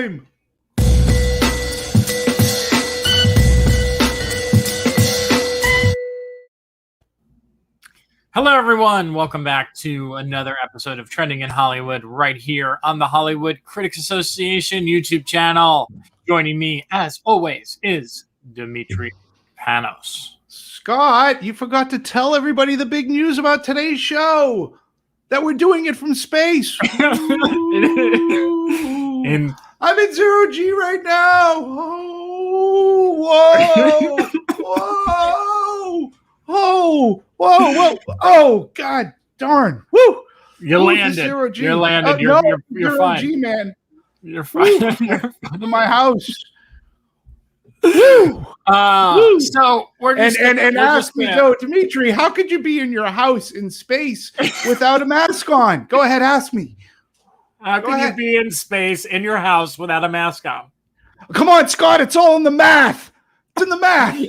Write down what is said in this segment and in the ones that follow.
time. Hello, everyone. Welcome back to another episode of Trending in Hollywood right here on the Hollywood Critics Association YouTube channel. Joining me, as always, is Demetri Panos. Scott, you forgot to tell everybody the big news about today's show. That we're doing it from space. I'm in zero G right now. Oh, whoa, whoa, whoa. Oh, God darn. Woo. You landed. You're landed. You're fine. G, man. You're fine. In my house. So we're just ask me, though, Demetri, how could you be in your house in space without a mask on? Go ahead, ask me. How can you be in space in your house without a mask on? Come on, Scott, it's all in the math. It's in the math.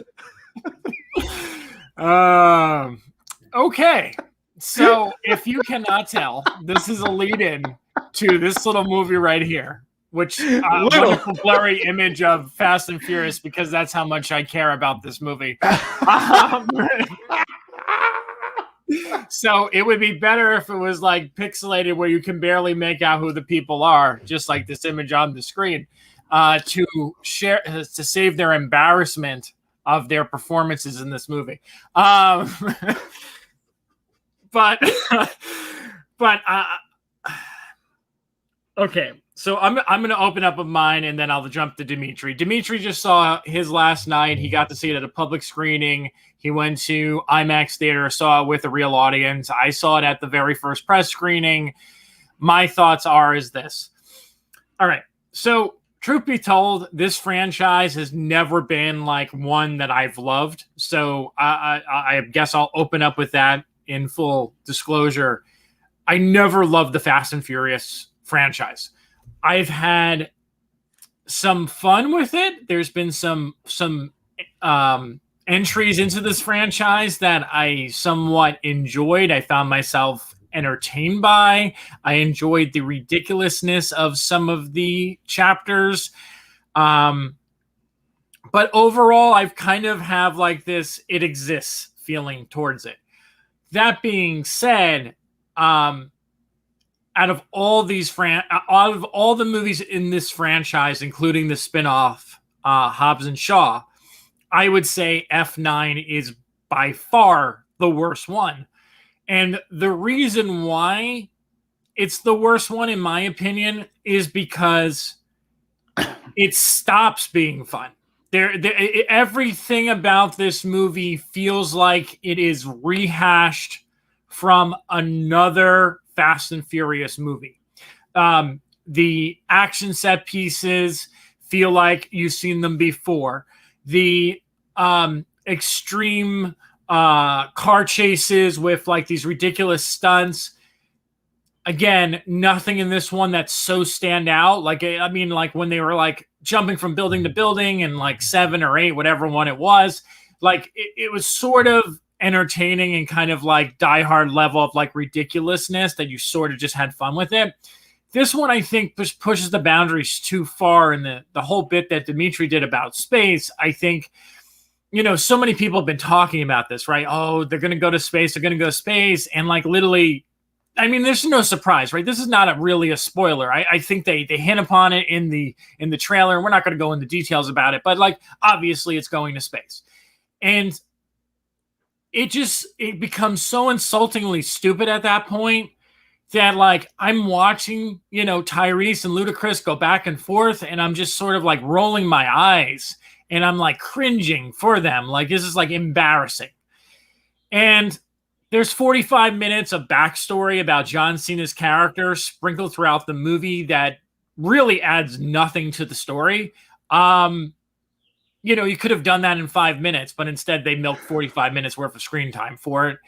Okay. So if you cannot tell, this is a lead-in to this little movie right here, which wonderful blurry image of Fast and Furious, because that's how much I care about this movie. So it would be better if it was like pixelated where you can barely make out who the people are, just like this image on the screen, to save their embarrassment of their performances in this movie. Okay. So I'm going to open up of mine, and then I'll jump to Demetri. Demetri just saw his last night. He got to see it at a public screening. He went to IMAX theater, saw it with a real audience. I saw it at the very first press screening. My thoughts is this. All right. So truth be told, this franchise has never been like one that I've loved. So I guess I'll open up with that in full disclosure. I never loved the Fast and Furious franchise. I've had some fun with it. There's been some entries into this franchise that I somewhat enjoyed. I found myself entertained by. I enjoyed the ridiculousness of some of the chapters. But overall, I've kind of have like this "it exists" feeling towards it. That being said, out of all the movies in this franchise, including the spin-off Hobbs and Shaw, I would say F9 is by far the worst one. And the reason why it's the worst one, in my opinion, is because it stops being fun. Everything about this movie feels like it is rehashed from another Fast and Furious movie. The action set pieces feel like you've seen them before. The extreme car chases with like these ridiculous stunts. Again, nothing in this one that's so stand out. Like, I mean, like when they were like jumping from building to building and like 7 or 8, whatever one it was, like it was sort of entertaining and kind of like diehard level of like ridiculousness that you sort of just had fun with it. This one, I think, pushes the boundaries too far. And the whole bit that Demetri did about space, I think, so many people have been talking about this, right? Oh, they're going to go to space. They're going to go to space. And like literally, I mean, there's no surprise, right? This is not really a spoiler. I think they hint upon it in the trailer. We're not going to go into details about it, but like, obviously it's going to space. And it becomes so insultingly stupid at that point that like I'm watching, Tyrese and Ludacris go back and forth, and I'm just sort of like rolling my eyes and I'm like cringing for them. Like, this is like embarrassing. And there's 45 minutes of backstory about John Cena's character sprinkled throughout the movie that really adds nothing to the story. You could have done that in 5 minutes, but instead they milked 45 minutes worth of screen time for it.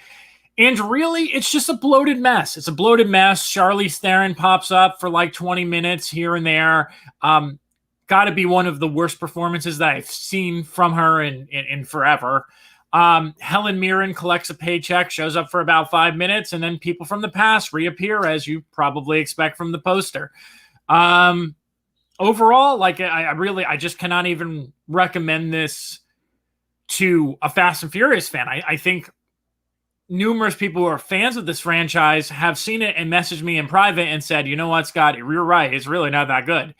And really, it's just a bloated mess. It's a bloated mess. Charlize Theron pops up for like 20 minutes here and there. Got to be one of the worst performances that I've seen from her in forever. Helen Mirren collects a paycheck, shows up for about 5 minutes, and then people from the past reappear, as you probably expect from the poster. overall, like I just cannot even recommend this to a Fast and Furious fan. I think numerous people who are fans of this franchise have seen it and messaged me in private and said, you know what, Scott, you're right. It's really not that good.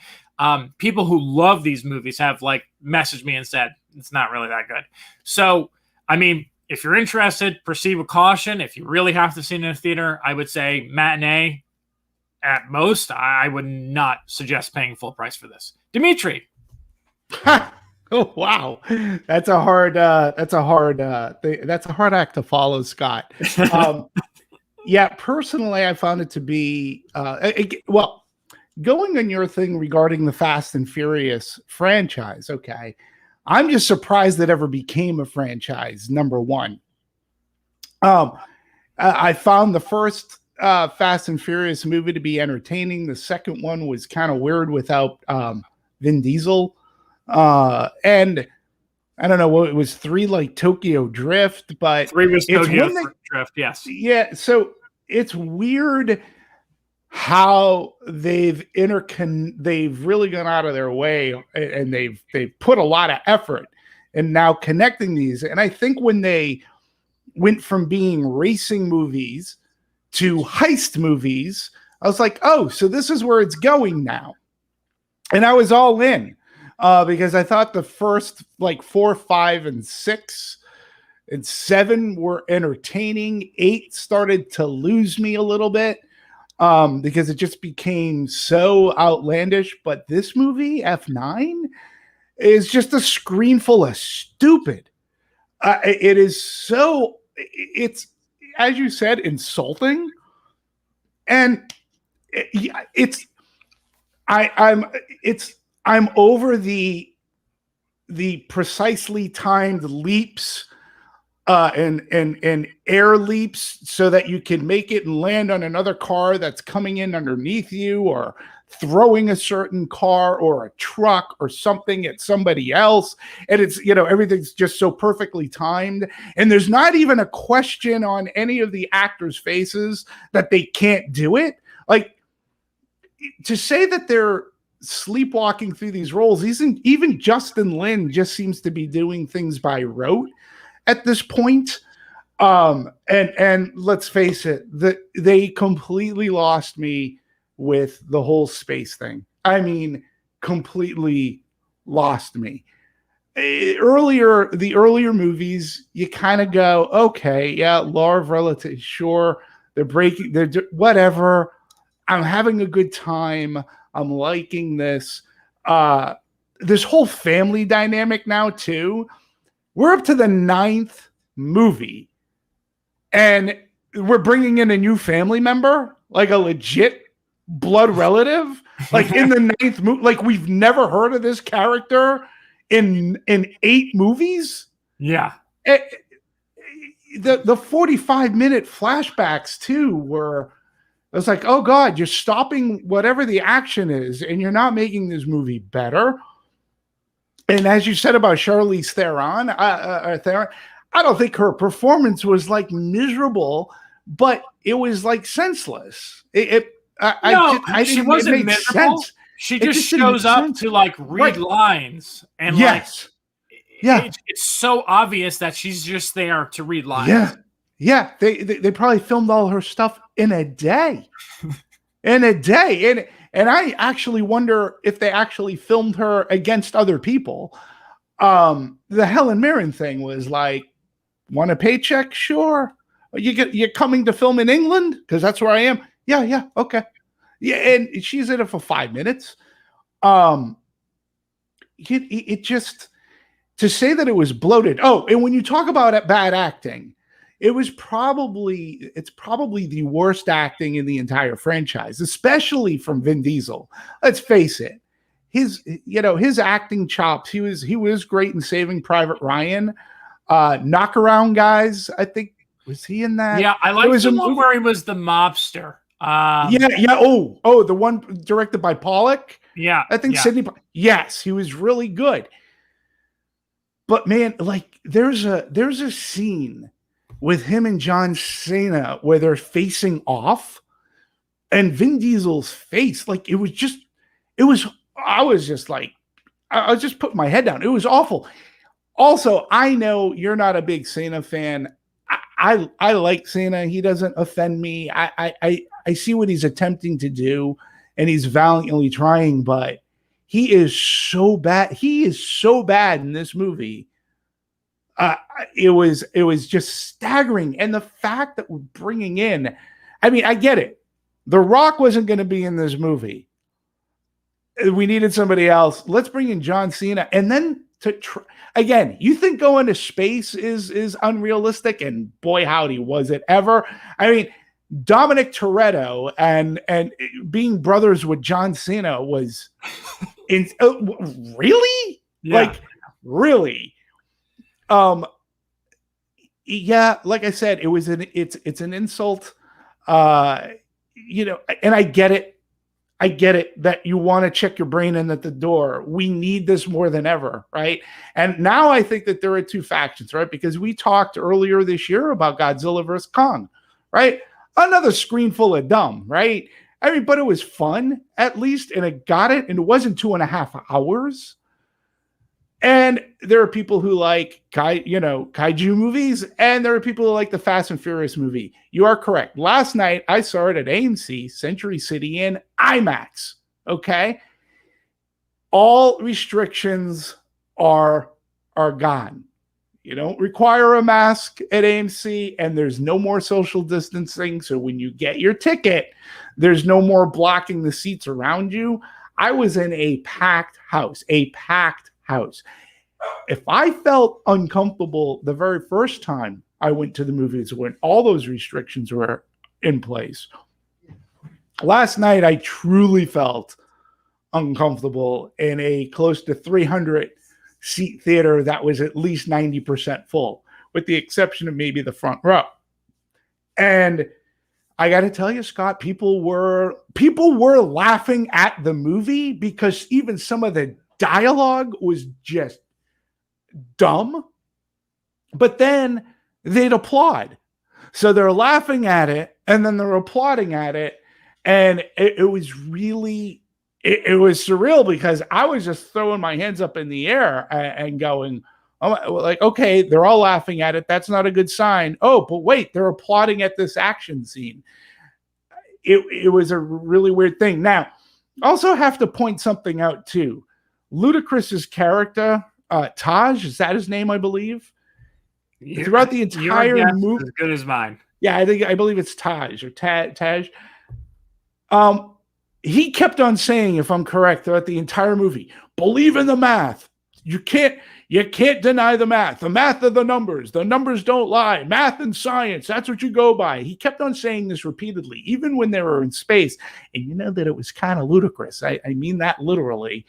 People who love these movies have like messaged me and said, it's not really that good. So, I mean, if you're interested, proceed with caution. If you really have to see it in a theater, I would say matinee at most. I would not suggest paying full price for this. Demetri. Oh wow, that's a hard act to follow, Scott. Yeah, personally, I found it to be well, going on your thing regarding the Fast and Furious franchise. Okay, I'm just surprised it ever became a franchise. Number one, I found the first Fast and Furious movie to be entertaining. The second one was kind of weird without Vin Diesel. And I don't know what it was, 3 like Tokyo Drift, but 3 was Tokyo Drift, yes. Yeah, so it's weird how they've really gone out of their way, and they've put a lot of effort in now connecting these. And I think when they went from being racing movies to heist movies, I was like, oh, so this is where it's going now. And I was all in. Because I thought the first like 4, 5, and 6 and 7 were entertaining. 8 started to lose me a little bit because it just became so outlandish. But this movie, F9, is just a screen full of stupid. It is so, it's, as you said, insulting. And I'm over the precisely timed leaps and air leaps so that you can make it and land on another car that's coming in underneath you, or throwing a certain car or a truck or something at somebody else. And it's, everything's just so perfectly timed. And there's not even a question on any of the actors' faces that they can't do it. Like, to say that they're sleepwalking through these roles, even Justin Lin just seems to be doing things by rote at this point. And let's face it, they completely lost me with the whole space thing. I mean, completely lost me. The earlier movies, you kind of go, okay, yeah, law of relativity, sure, they're whatever. I'm having a good time. I'm liking this. This whole family dynamic now, too. We're up to the 9th movie, and we're bringing in a new family member, like a legit blood relative, like in the 9th movie. Like, we've never heard of this character in 8 movies. Yeah. The 45-minute flashbacks, too, were... It's like, oh God, you're stopping whatever the action is, and you're not making this movie better. And as you said about Charlize Theron, I don't think her performance was like miserable, but it was like senseless. She wasn't miserable. Sense. She just shows up to like read lines, and yes, it's so obvious that she's just there to read lines. Yeah. Yeah, they probably filmed all her stuff in a day. And I actually wonder if they actually filmed her against other people. The Helen Mirren thing was like, want a paycheck? Sure. You're coming to film in England? Because that's where I am. Yeah, okay. Yeah, and she's in it for 5 minutes. It just, to say that it was bloated. Oh, and when you talk about bad acting, it's probably the worst acting in the entire franchise, especially from Vin Diesel. Let's face it. His acting chops, he was great in Saving Private Ryan. Knockaround Guys, I think, was he in that? Yeah, I like the one where he was the mobster. Yeah. Oh, the one directed by Pollock. Yeah, I think Sidney. Yes, he was really good. But man, like there's a scene with him and John Cena where they're facing off, and Vin Diesel's face, like it was I was just like, I was just putting my head down. It was awful. Also, I know you're not a big Cena fan. I like Cena. He doesn't offend me. I see what he's attempting to do, and he's valiantly trying, but he is so bad. He is so bad in this movie. It was just staggering. And the fact that we're bringing in, I mean, I get it. The Rock wasn't going to be in this movie. We needed somebody else. Let's bring in John Cena. And then again, you think going to space is unrealistic, and boy howdy was it ever. I mean, Dominic Toretto and being brothers with John Cena was really? Yeah. Like, really? Yeah, like I said, it's an insult. You know, and I get it. I get it that you want to check your brain in at the door. We need this more than ever, right? And now I think that there are two factions, right? Because we talked earlier this year about Godzilla vs. Kong, right? Another screen full of dumb, right? I mean, but it was fun at least, and it got it, and it wasn't 2.5 hours. And there are people who like kaiju movies, and there are people who like the Fast and Furious movie. You are correct. Last night I saw it at AMC Century City in IMAX. Okay, all restrictions are gone. You don't require a mask at AMC, and there's no more social distancing. So when you get your ticket, there's no more blocking the seats around you. I was in a packed house. If I felt uncomfortable the very first time I went to the movies when all those restrictions were in place, last night I truly felt uncomfortable in a close to 300 seat theater that was at least 90% full, with the exception of maybe the front row. And I got to tell you, Scott, people were laughing at the movie because even some of the dialogue was just dumb, but then they'd applaud. So they're laughing at it, and then they're applauding at it. And it was really, it was surreal because I was just throwing my hands up in the air and going, oh, like, okay, they're all laughing at it. That's not a good sign. Oh, but wait, they're applauding at this action scene. It was a really weird thing. Now, also have to point something out too. Ludacris's character, Taj, is that his name? I believe. Throughout the entire movie, as good as mine. Yeah, I believe it's Taj or Taj. He kept on saying, if I'm correct, throughout the entire movie, believe in the math. You can't deny the math. The math of the numbers. The numbers don't lie. Math and science. That's what you go by. He kept on saying this repeatedly, even when they were in space. And you know that it was kind of ludicrous. I mean that literally.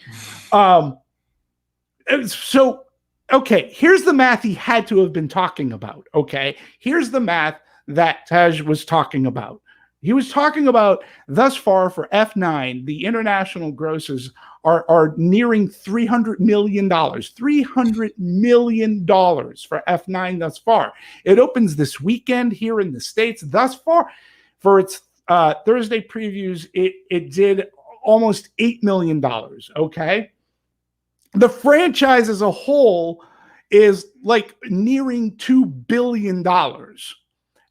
So, okay, here's the math he had to have been talking about. Okay, here's the math that Taj was talking about. He was talking about thus far for F9, the international grosses are nearing $300 million. $300 million for F9 thus far. It opens this weekend here in the States. Thus far, for its Thursday previews, it did almost $8 million. Okay. The franchise as a whole is like nearing $2 billion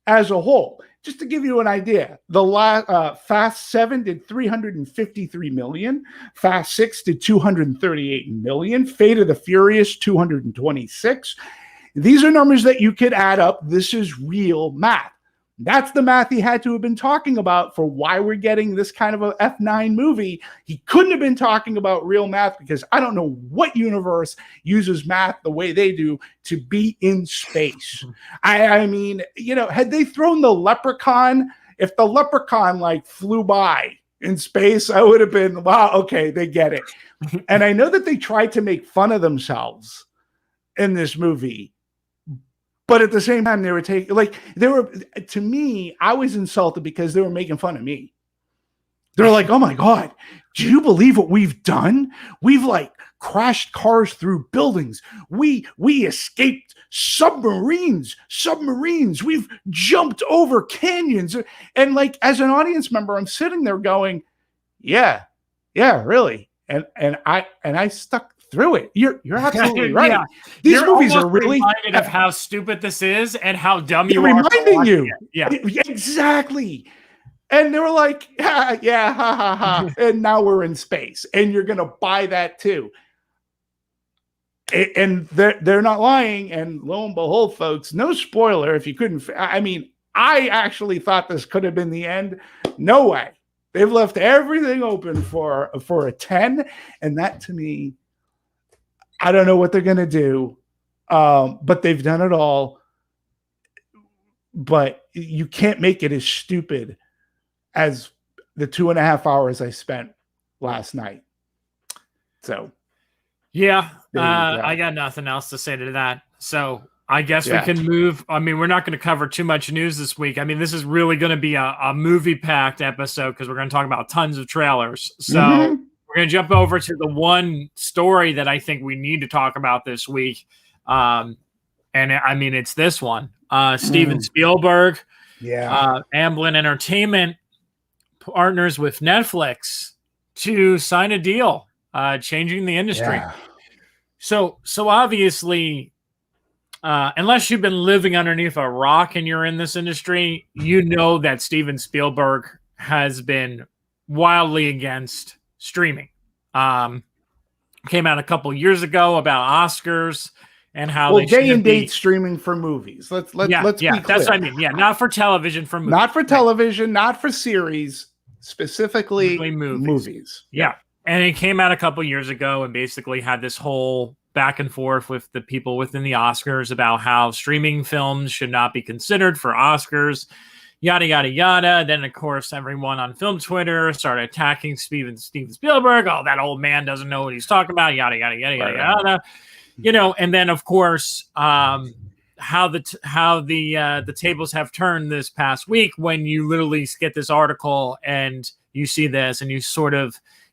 as a whole. Just to give you an idea, the Fast 7 did $353 million, Fast 6 did $238 million, Fate of the Furious $226. These are numbers that you could add up. This is real math. That's the math he had to have been talking about for why we're getting this kind of a F9 movie. He couldn't have been talking about real math because I don't know what universe uses math the way they do to be in space. I mean, you know, had they thrown the leprechaun, if the leprechaun like flew by in space, I would have been, wow, okay, they get it. And I know that they tried to make fun of themselves in this movie. But at the same time, they were to me, I was insulted because they were making fun of me. They're like, oh my God, do you believe what we've done? We've like crashed cars through buildings. We escaped submarines. We've jumped over canyons. And like, as an audience member, I'm sitting there going, yeah, really. and I stuck through it. You're absolutely right. Yeah. These You're movies are almost really reminded of how stupid this is and how dumb they're you are for reminding watching you. it. Yeah. Exactly. And they were like, yeah, ha ha ha. And now we're in space, and you're gonna buy that too. And they're not lying. And lo and behold, folks, no spoiler. If you couldn't, I mean, I actually thought this could have been the end. No way. They've left everything open for a 10, and that to me, I don't know what they're gonna do, but they've done it all. But you can't make it as stupid as the 2.5 hours I spent last night. So, yeah, there you go. I got nothing else to say to that. So I guess Yeah. we can move. I mean, we're not going to cover too much news this week. I mean, this is really going to be a movie-packed episode because we're going to talk about tons of trailers. So we're going to jump over to the one story that I think we need to talk about this week. And I mean, it's this one. Steven Spielberg, Amblin Entertainment partners with Netflix to sign a deal, changing the industry. Yeah. So obviously, unless you've been living underneath a rock and you're in this industry, you know that Steven Spielberg has been wildly against streaming. Came out a couple years ago about Oscars and how they day and date streaming for movies. Let's be clear. That's what I mean. Yeah, not for television, for movies. Not for television, not for series, specifically movies. Yeah. And it came out a couple years ago and basically had this whole back and forth with the people within the Oscars about how streaming films should not be considered for Oscars, yada, yada, yada. Then, of course, everyone on film Twitter started attacking Steven Spielberg. Oh, that old man doesn't know what he's talking about, yada, yada, yada, yada, yada. You know, and then, of course, how the tables have turned this past week when you literally get this article and you see this and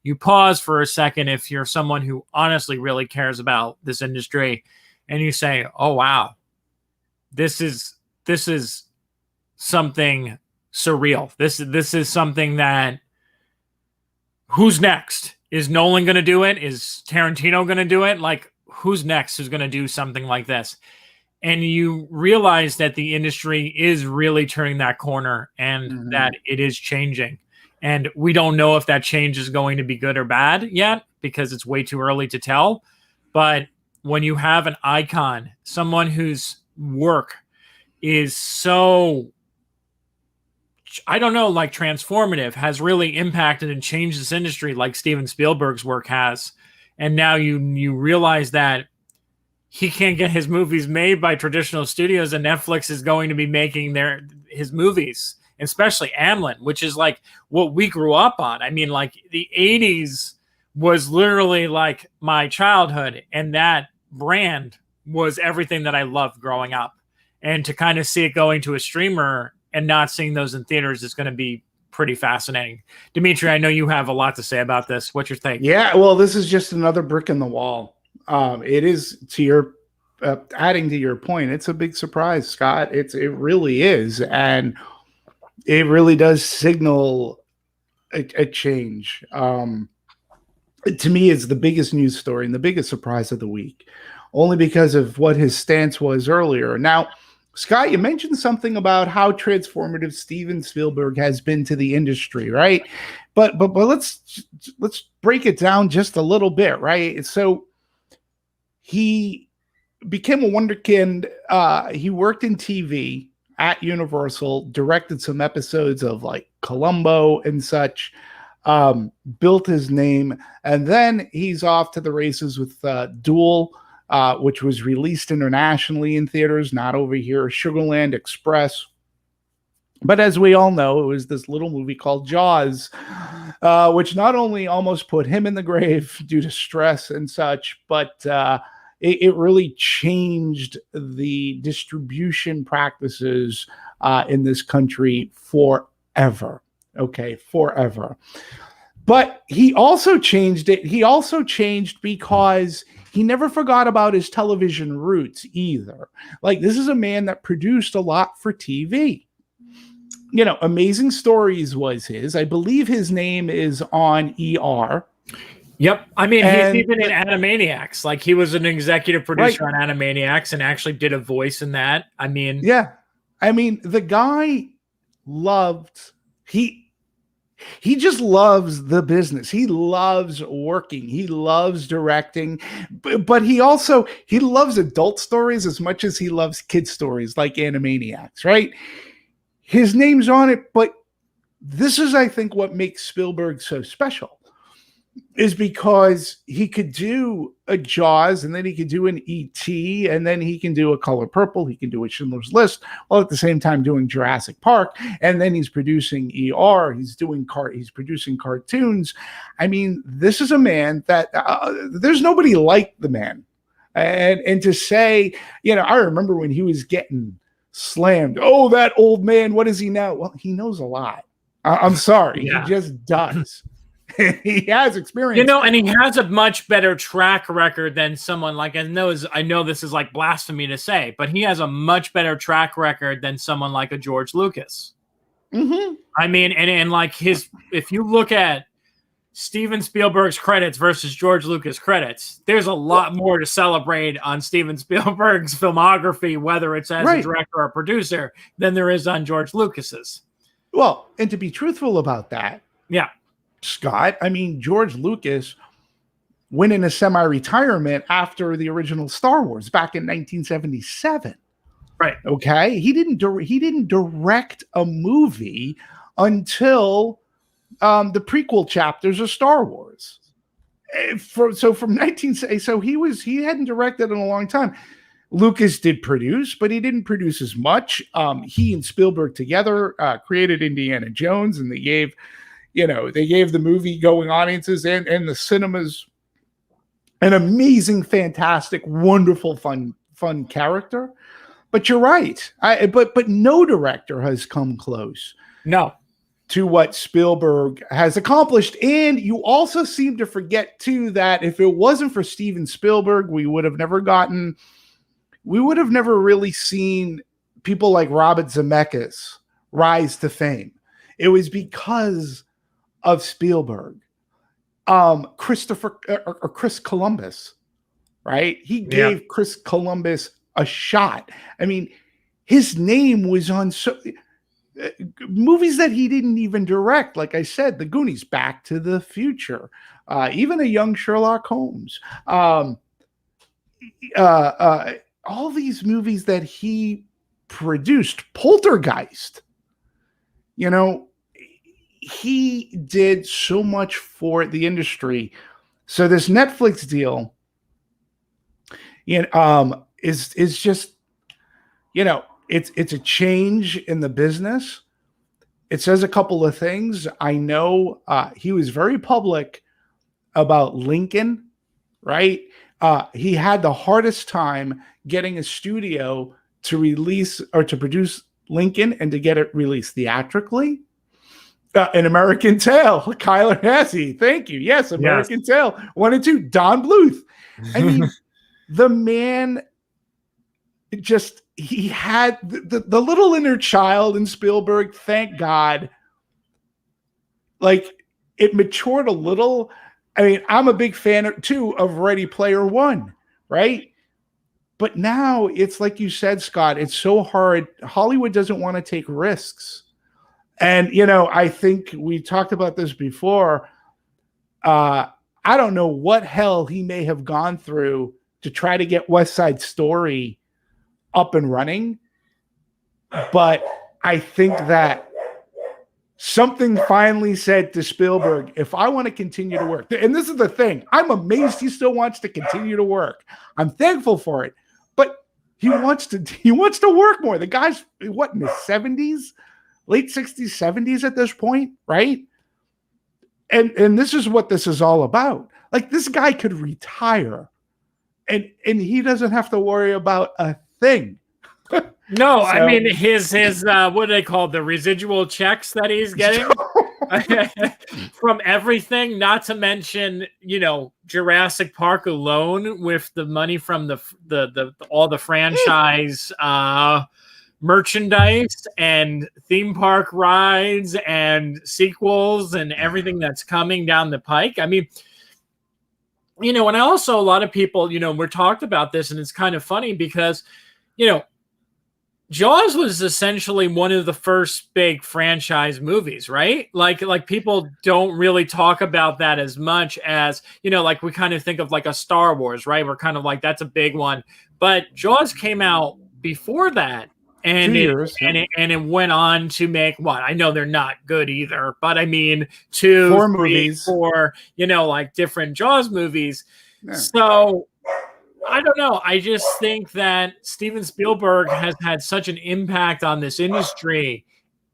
you pause for a second if you're someone who honestly really cares about this industry and you say, oh, wow, this is something surreal. This is something that who's next? Is Nolan going to do it? Is Tarantino going to do it? Like, who's next who's going to do something like this? And you realize that the industry is really turning that corner and that it is changing. And we don't know if that change is going to be good or bad yet because it's way too early to tell. But when you have an icon, someone whose work is so, I don't know, like transformative, has really impacted and changed this industry like Steven Spielberg's work has. And now you realize that he can't get his movies made by traditional studios and Netflix is going to be making his movies, especially Amblin, which is like what we grew up on. I mean, like the 80s was literally like my childhood, and that brand was everything that I loved growing up. And to kind of see it going to a streamer and not seeing those in theaters is going to be pretty fascinating. Demetri, I know you have a lot to say about this. What's your take? Yeah, well, this is just another brick in the wall. It is, to your adding to your point, it's a big surprise, Scott. It really is, and it really does signal a change. To me, it's the biggest news story and the biggest surprise of the week, only because of what his stance was earlier. Now, Scott, you mentioned something about how transformative Steven Spielberg has been to the industry, right? But let's break it down just a little bit, right? So he became a wonderkind. He worked in TV at Universal, directed some episodes of like Columbo and such, built his name, and then he's off to the races with Duel, which was released internationally in theaters, not over here, Sugarland Express. But as we all know, it was this little movie called Jaws, which not only almost put him in the grave due to stress and such, but it really changed the distribution practices in this country forever. Okay, forever. But he also changed it. He also changed because he never forgot about his television roots either. Like, this is a man that produced a lot for TV. You know, Amazing Stories was his. I believe his name is on ER. Yep. I mean, he's And even in Animaniacs. Like, he was an executive producer right. on Animaniacs and actually did a voice in that. I mean, Yeah. I mean, the guy loved he just loves the business. He loves working. He loves directing, but he loves adult stories as much as he loves kid stories like Animaniacs, right? His name's on it, but this is, I think, what makes Spielberg so special is because he could do a Jaws, and then he could do an E.T., and then he can do a Color Purple, he can do a Schindler's List, while at the same time doing Jurassic Park, and then he's producing ER, he's producing cartoons. I mean, this is a man that there's nobody like the man. And to say, I remember when he was getting slammed. Oh, that old man, what is he now? Well, he knows a lot. I'm sorry, yeah. He just does. He has experience, and he has a much better track record than someone like, I know this is like blasphemy to say, but he has a much better track record than someone like a George Lucas. Mm-hmm. I mean, and like if you look at Steven Spielberg's credits versus George Lucas credits, there's a lot more to celebrate on Steven Spielberg's filmography, whether it's as a director or producer, than there is on George Lucas's. Well, and to be truthful about that, yeah, Scott, I mean, George Lucas went into semi-retirement after the original Star Wars back in 1977. Right. Okay. He didn't direct a movie until the prequel chapters of Star Wars. So he hadn't directed in a long time. Lucas did produce, but he didn't produce as much. He and Spielberg together created Indiana Jones, and they gave the movie going audiences and the cinemas an amazing, fantastic, wonderful, fun character. But you're right. But no director has come close. No. To what Spielberg has accomplished. And you also seem to forget too that if it wasn't for Steven Spielberg, we would have never really seen people like Robert Zemeckis rise to fame. It was because of Spielberg. Chris Columbus, right? He gave Chris Columbus a shot. I mean, his name was on movies that he didn't even direct. Like I said, The Goonies, Back to the Future, even a young Sherlock Holmes. All these movies that he produced, Poltergeist, he did so much for the industry. So this Netflix deal, is just, it's a change in the business. It says a couple of things. I know he was very public about Lincoln, right? He had the hardest time getting a studio to release or to produce Lincoln and to get it released theatrically. An American Tail, Kyler Hasse. Thank you. Yes, American Tail 1 and 2. Don Bluth. I mean, the man just, he had the little inner child in Spielberg. Thank God. Like, it matured a little. I mean, I'm a big fan too of Ready Player One, right? But now it's like you said, Scott, it's so hard. Hollywood doesn't want to take risks. And, I think we talked about this before. I don't know what hell he may have gone through to try to get West Side Story up and running. But I think that something finally said to Spielberg, if I want to continue to work, and this is the thing, I'm amazed he still wants to continue to work. I'm thankful for it, but he wants to work more. The guy's in his 70s, late 60s, 70s at this point, right? And this is what this is all about. Like, this guy could retire and he doesn't have to worry about a thing. No, I mean, his what do they call the residual checks that he's getting from everything, not to mention, Jurassic Park alone with the money from the all the franchise merchandise and theme park rides and sequels and everything that's coming down the pike. I mean, you know, and also a lot of people, you know, we're talked about this, and it's kind of funny because, you know, Jaws was essentially one of the first big franchise movies, right? Like people don't really talk about that as much as, you know, like we kind of think of like a Star Wars, right? We're kind of like, that's a big one. But Jaws came out before that. And 2 years, yeah. it went on to make what? I know they're not good either, but I mean 2, 4 3, movies. 4, you know, like different Jaws movies. Yeah. So I don't know. I just think that Steven Spielberg has had such an impact on this industry.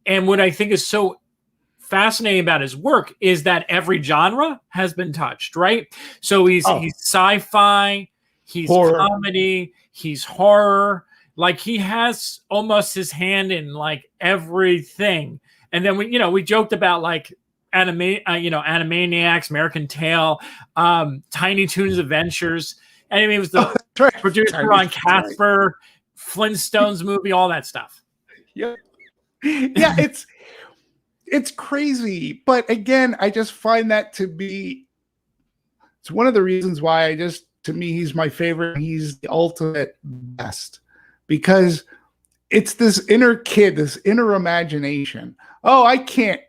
And what I think is so fascinating about his work is that every genre has been touched, right? So he's sci-fi, he's horror, comedy, he's horror. Like he has almost his hand in like everything. And then we joked about like Animaniacs, American Tail, Tiny Toons Adventures. And I mean, it was the producer on Casper, Flintstones movie, all that stuff. Yeah, it's crazy. But again, I just find that to be, it's one of the reasons why to me, he's my favorite. He's the ultimate best, because it's this inner kid, this inner imagination. Oh, I can't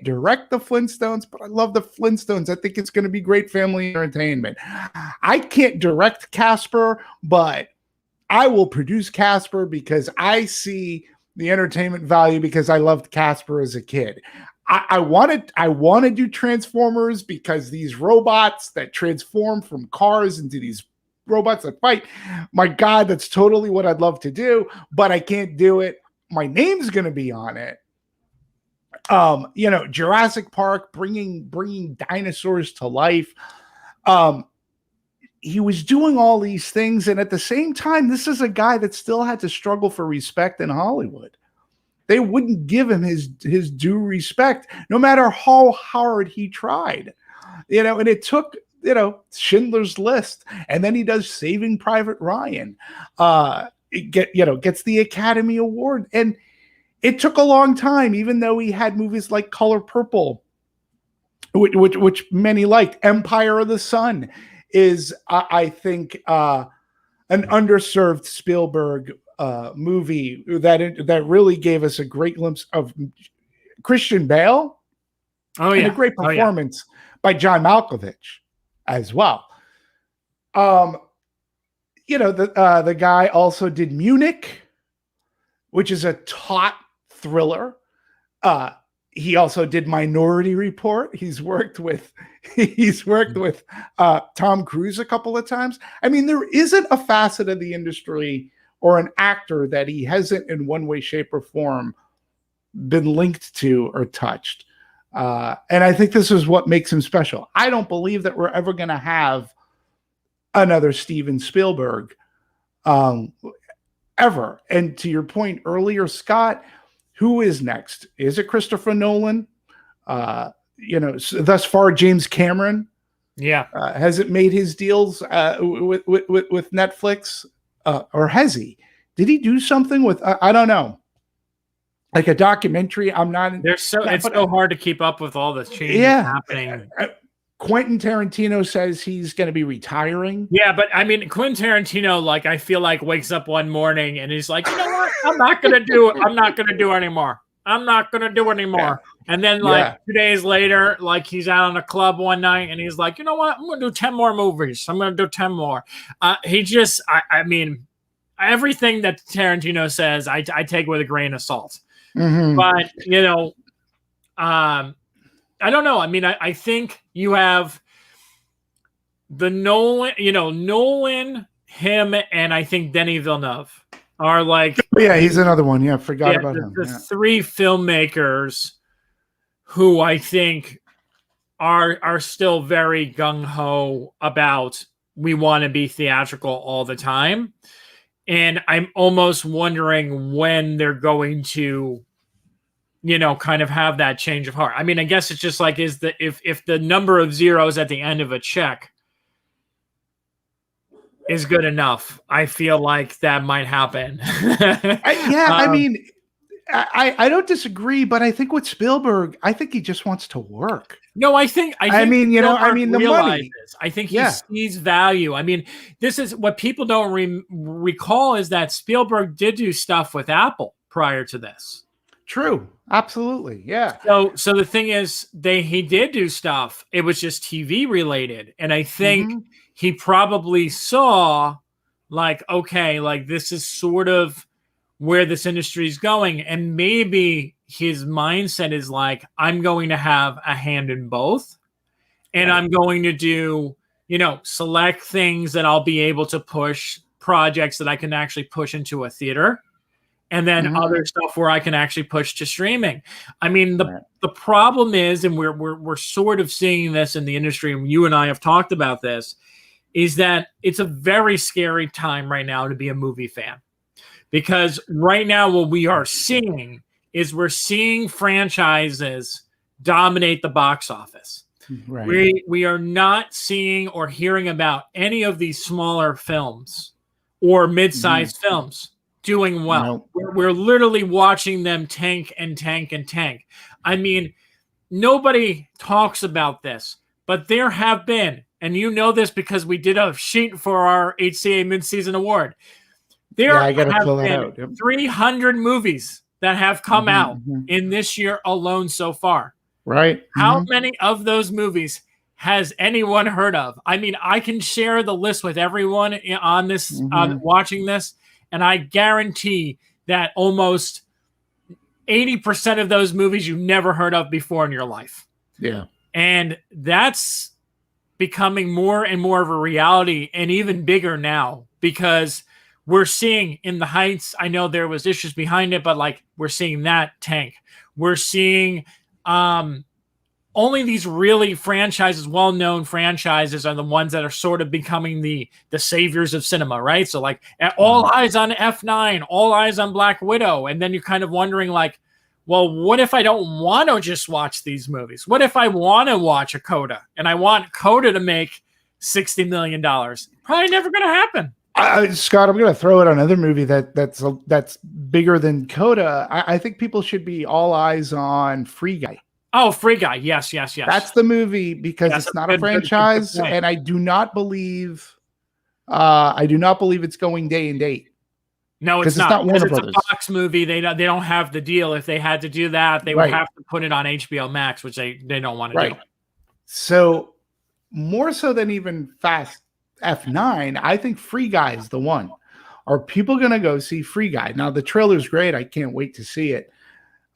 direct the Flintstones, but I love the Flintstones. I think it's going to be great family entertainment. I can't direct Casper, but I will produce Casper because I see the entertainment value because I loved Casper as a kid. I want to do Transformers because these robots that transform from cars into these robots that fight, my God, that's totally what I'd love to do, but I can't do it. My name's going to be on it. Jurassic Park, bringing dinosaurs to life. He was doing all these things, and at the same time, this is a guy that still had to struggle for respect in Hollywood. They wouldn't give him his due respect, no matter how hard he tried. And it took, Schindler's List, and then he does Saving Private Ryan. Gets the Academy Award, and it took a long time, even though he had movies like Color Purple, which many liked. Empire of the Sun is, I think, an underserved Spielberg movie that really gave us a great glimpse of Christian Bale. Oh yeah, and a great performance by John Malkovich as well. The guy also did Munich, which is a taut thriller. He also did Minority Report. He's worked with Tom Cruise a couple of times. I mean, there isn't a facet of the industry or an actor that he hasn't in one way, shape, or form been linked to or touched. And I think this is what makes him special. I don't believe that we're ever going to have another Steven Spielberg ever. And to your point earlier, Scott, who is next? Is it Christopher Nolan? Thus far, James Cameron. Yeah. Hasn't made his deals with Netflix, or has he? Did he do something with? I don't know. Like a documentary. I'm not. It's so hard to keep up with all the changes happening. Quentin Tarantino says he's going to be retiring. Yeah, but I mean, Quentin Tarantino, like, I feel like wakes up one morning and he's like, you know what? I'm not going to do it. I'm not going to do anymore. I'm not going to do anymore. Yeah. And then, 2 days later, like, he's out on a club one night and he's like, you know what? I'm going to do 10 more movies. I'm going to do 10 more. I mean, everything that Tarantino says, I take with a grain of salt. Mm-hmm. But, I don't know. I mean, I think you have the Nolan, him, and I think Denis Villeneuve are like... Yeah, he's another one. Yeah, forgot about him. The three filmmakers who I think are still very gung-ho about we want to be theatrical all the time. And I'm almost wondering when they're going to kind of have that change of heart. I mean, I guess it's just like, if the number of zeros at the end of a check is good enough, I feel like that might happen. I mean, I don't disagree, but I think with Spielberg, I think he just wants to work. No, I think mean, the money. I think he Yeah. sees value. I mean, this is what people don't recall is that Spielberg did do stuff with Apple prior to this. True. Absolutely. Yeah. So the thing is, he did do stuff. It was just TV related, and I think he probably saw, like, okay, like this is sort of where this industry is going, and maybe his mindset is like, I'm going to have a hand in both, and I'm going to do, select things that I'll be able to push, projects that I can actually push into a theater, and then other stuff where I can actually push to streaming. I mean, the problem is, and we're sort of seeing this in the industry, and you and I have talked about this, is that it's a very scary time right now to be a movie fan. Because right now what we are seeing is we're seeing franchises dominate the box office. Right. We are not seeing or hearing about any of these smaller films or mid-sized films doing well. No. We're literally watching them tank and tank and tank. I mean, nobody talks about this, but there have been, and you know this because we did a sheet for our HCA mid-season award. There have been 300 movies that have come out in this year alone so far. Right. How many of those movies has anyone heard of? I mean, I can share the list with everyone on this, watching this, and I guarantee that almost 80% of those movies you never heard of before in your life. Yeah. And that's becoming more and more of a reality, and even bigger now, because we're seeing in the Heights, I know there was issues behind it, but like we're seeing that tank. We're seeing only these really franchises, well-known franchises, are the ones that are sort of becoming the saviors of cinema, right? So like all eyes on F9, all eyes on Black Widow. And then you're kind of wondering like, well, what if I don't want to just watch these movies? What if I want to watch a Coda and I want Coda to make $60 million? Probably never going to happen. Scott, I'm going to throw out another movie that's bigger than Coda. I think people should be all eyes on Free Guy. Oh, Free Guy. Yes. That's the movie, because it's not a franchise, and I do not believe it's going day and date. No, it's not. Warner It's Brothers. a Fox movie. They don't have the deal. If they had to do that, they would have to put it on HBO Max, which they don't want to do. So more so than even Fast F9, I think Free Guy is the one. Are people going to go see Free Guy? Now, the trailer's great. I can't wait to see it.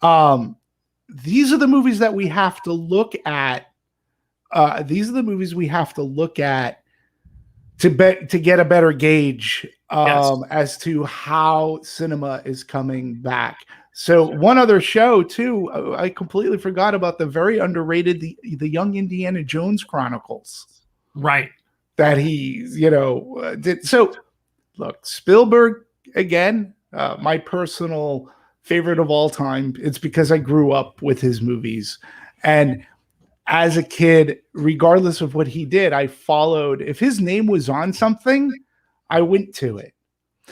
These are the movies that we have to look at. These are the movies we have to look at to get a better gauge as to how cinema is coming back. So one other show too, I completely forgot about the very underrated, the Young Indiana Jones Chronicles. Right. That he, did. So look, Spielberg, again, my personal favorite of all time. It's because I grew up with his movies. And as a kid, regardless of what he did, I followed. If his name was on something, I went to it.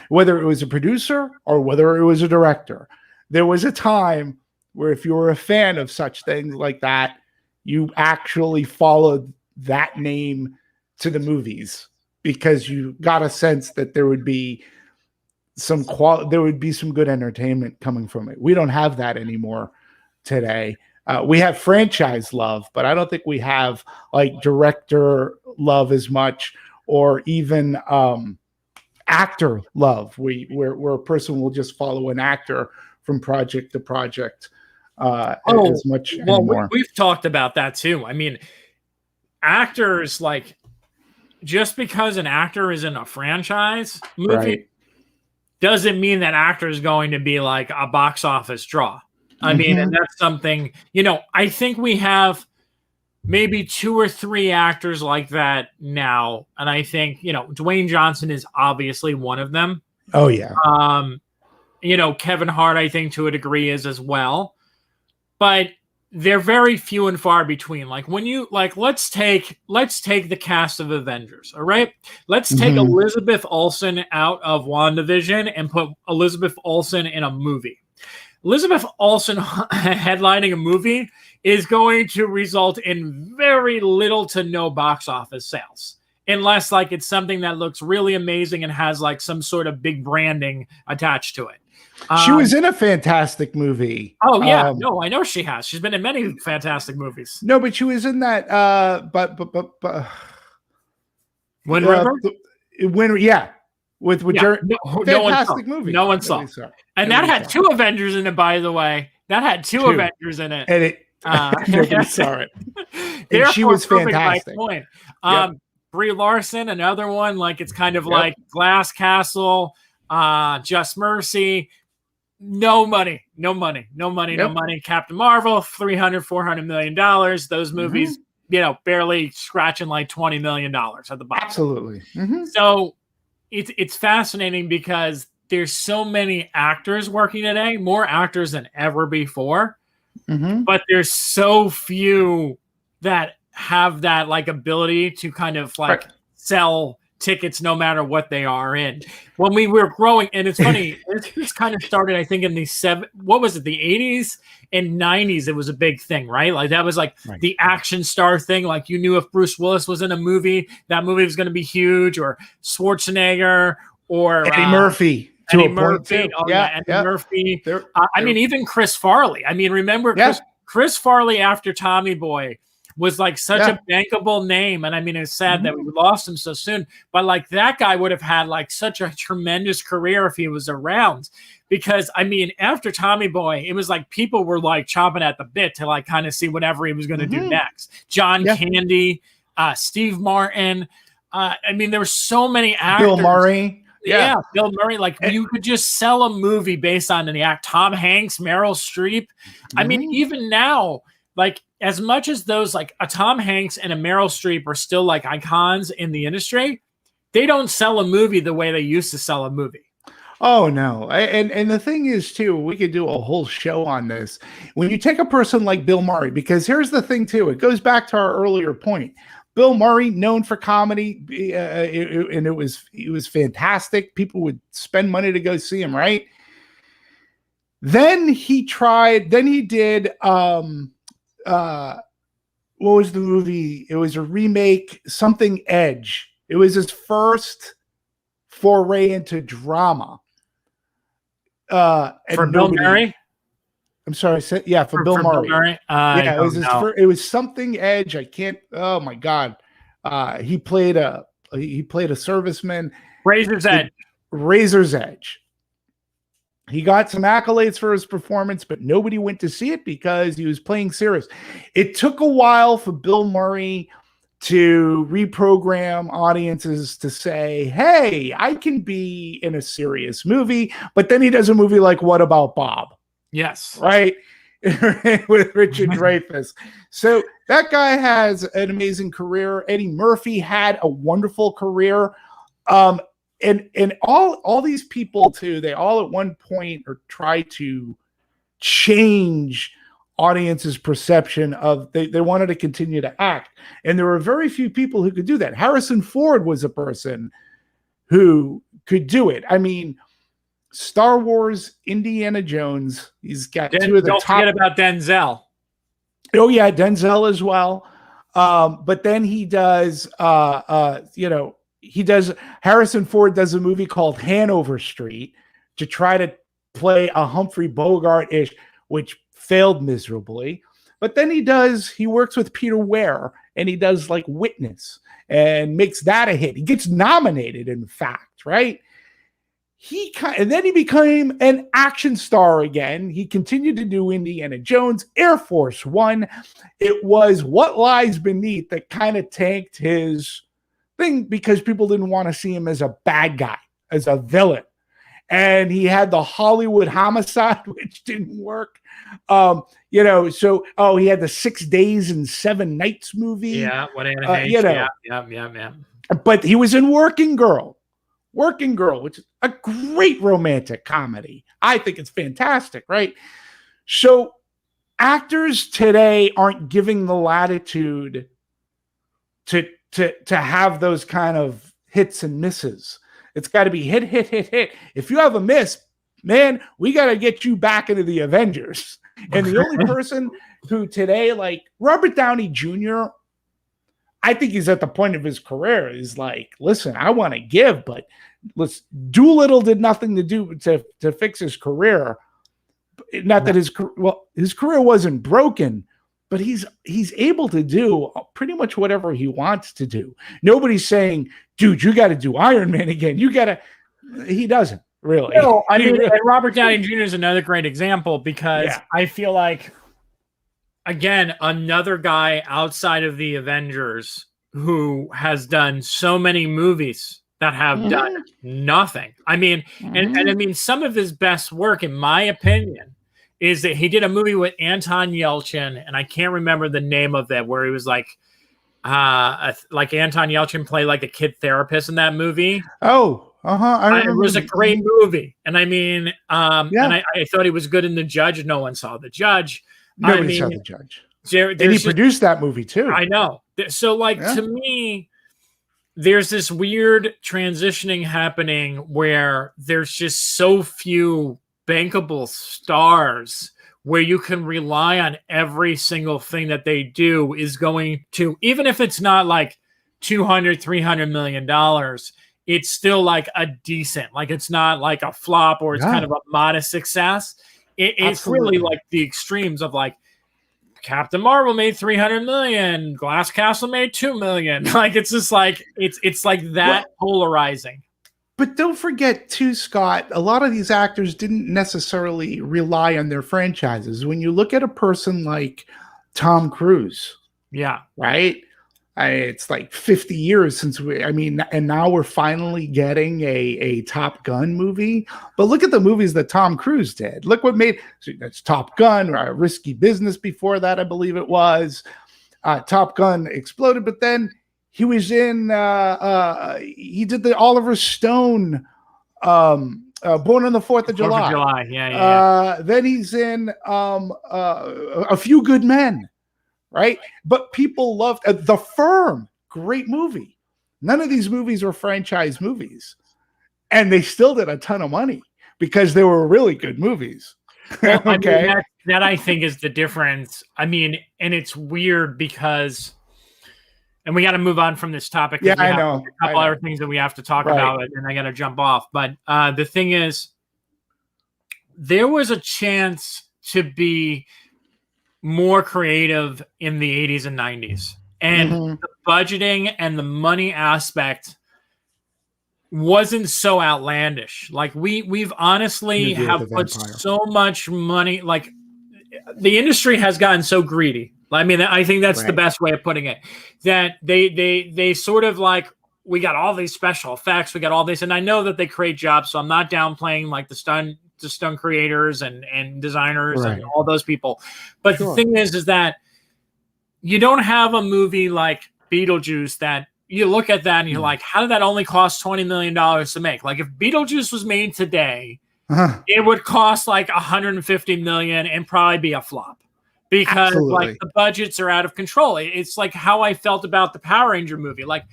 Whether it was a producer or whether it was a director. There was a time where if you were a fan of such things like that, you actually followed that name to the movies, because you got a sense that there would be some good entertainment coming from it. We don't have that anymore today. We have franchise love, but I don't think we have like director love as much, or even actor love. Where a person will just follow an actor from project to project as much anymore. We've talked about that too. I mean, actors, like, just because an actor is in a franchise movie doesn't mean that actor is going to be like a box office draw. I mean, and that's something, I think we have maybe 2 or 3 actors like that now. And I think, Dwayne Johnson is obviously one of them. Oh yeah. Kevin Hart, I think to a degree is as well, but they're very few and far between. Like when you let's take the cast of Avengers. All right. Let's take Elizabeth Olsen out of WandaVision and put Elizabeth Olsen in a movie. Elizabeth Olsen headlining a movie is going to result in very little to no box office sales. Unless like it's something that looks really amazing and has like some sort of big branding attached to it. She was in a fantastic movie. Oh yeah, no, I know she has. She's been in many fantastic movies. No, but she was in that. Wind River. Yeah, with Jared. Fantastic movie. No one saw. And that had two Avengers in it, by the way. That had two Avengers in it. And it nobody saw it. And she was fantastic. Point. Brie Larson, another one. Like it's kind of like Glass Castle, Just Mercy. No money. Captain Marvel, $300-400 million. Those movies, barely scratching like $20 million at the bottom. Absolutely. So it's fascinating because there's so many actors working today, more actors than ever before. But there's so few that have that like ability to kind of like sell tickets no matter what they are in. When we were growing, and it's funny, it's kind of started, I think, in the the 80s and 90s. It was a big thing, right? Like that was like the action star thing. Like you knew if Bruce Willis was in a movie, that movie was going to be huge, or Schwarzenegger, or Eddie Murphy. Eddie Murphy. Murphy. I mean, even Chris Farley. I mean, remember Chris Farley after Tommy Boy was like such a bankable name. And I mean, it's sad that we lost him so soon, but like that guy would have had like such a tremendous career if he was around, because I mean, after Tommy Boy, it was like people were like chomping at the bit to like kind of see whatever he was going to do next. John Candy, Steve Martin. I mean, there were so many actors. Bill Murray. Yeah, Bill Murray. Like you could just sell a movie based on the act. Tom Hanks, Meryl Streep. I mean, even now, like as much as those like a Tom Hanks and a Meryl Streep are still like icons in the industry, they don't sell a movie the way they used to sell a movie. Oh no. And the thing is too, we could do a whole show on this. When you take a person like Bill Murray, because here's the thing too, it goes back to our earlier point. Bill Murray, known for comedy, and it was fantastic. People would spend money to go see him, right? Then he did what was the movie? It was a remake, Something Edge. It was his first foray into drama. For Bill Murray? I'm sorry, for Bill Murray. It was Something Edge. I can't. Oh my God, he played a serviceman. Razor's Edge. He got some accolades for his performance, but nobody went to see it because he was playing serious. It took a while for Bill Murray to reprogram audiences to say, hey, I can be in a serious movie. But then he does a movie like What About Bob? Yes. Right? With Richard Dreyfuss. So that guy has an amazing career. Eddie Murphy had a wonderful career. And all these people too, they all at one point or try to change audience's perception of they wanted to continue to act. And there were very few people who could do that. Harrison Ford was a person who could do it. I mean, Star Wars, Indiana Jones, he's got two of the don't top. Forget about Denzel. Oh yeah, Denzel as well. But then he does Harrison Ford does a movie called Hanover Street to try to play a Humphrey Bogart-ish, which failed miserably. But then he works with Peter Weir and he does like Witness and makes that a hit. He gets nominated, in fact, right? And then he became an action star again. He continued to do Indiana Jones, Air Force One. It was What Lies Beneath that kind of tanked his thing because people didn't want to see him as a bad guy, as a villain. And he had the Hollywood Homicide, which didn't work. He had the 6 Days and 7 Nights movie. Yeah, what yeah. But he was in Working Girl, which is a great romantic comedy. I think it's fantastic, right? So actors today aren't giving the latitude to have those kind of hits and misses. It's got to be hit. If you have a miss, man, we got to get you back into the Avengers. And the only person who today, like Robert Downey Jr., I think he's at the point of his career is like, listen, I want to give, but Doolittle did nothing to do to fix his career. Not that his career wasn't broken, but he's able to do pretty much whatever he wants to do. Nobody's saying, dude, you got to do Iron Man again. You got to. He doesn't really. No, I mean, and Robert Downey Jr. is another great example because I feel like, again, another guy outside of the Avengers who has done so many movies that have done nothing. I mean, and I mean, some of his best work, in my opinion, is that he did a movie with Anton Yelchin, and I can't remember the name of that, where he was like Anton Yelchin played like a kid therapist in that movie. Oh, it was a great movie, and I mean, and I thought he was good in The Judge. No one saw The Judge. Nobody saw The Judge. And he produced that movie too. I know. So, like, to me, there's this weird transitioning happening where there's just so few bankable stars where you can rely on every single thing that they do is going to, even if it's not like $200-300 million, it's still like a decent, like it's not like a flop or it's kind of a modest success. It's really like the extremes of like Captain Marvel made $300 million, Glass Castle made $2 million. Like it's just like it's like that polarizing. But don't forget too, Scott, a lot of these actors didn't necessarily rely on their franchises. When you look at a person like Tom Cruise, right? It's like 50 years since and now we're finally getting a Top Gun movie. But look at the movies that Tom Cruise did. Look what that's Top Gun, Risky Business before that, I believe it was. Top Gun exploded, but then he was in, he did the Oliver Stone, Born on the 4th of July. 4th of July, Then he's in A Few Good Men. Right, but people loved The Firm. Great movie. None of these movies were franchise movies, and they still did a ton of money because they were really good movies. Well, okay, I mean, that I think is the difference. I mean, and it's weird because, and we got to move on from this topic. Yeah, I know. A couple other things that we have to talk about, and I got to jump off. But the thing is, there was a chance to be more creative in the 80s and 90s, and the budgeting and the money aspect wasn't so outlandish. Like we've honestly have put so much money, like the industry has gotten so greedy. I mean, I think that's the best way of putting it, that they sort of like, we got all these special effects, we got all this, and I know that they create jobs, so I'm not downplaying like the stunt creators and designers and all those people. But the thing is that you don't have a movie like Beetlejuice that you look at that and you're like, how did that only cost $20 million to make? Like if Beetlejuice was made today, it would cost like $150 million and probably be a flop because like the budgets are out of control. It's like how I felt about the Power Ranger movie. Like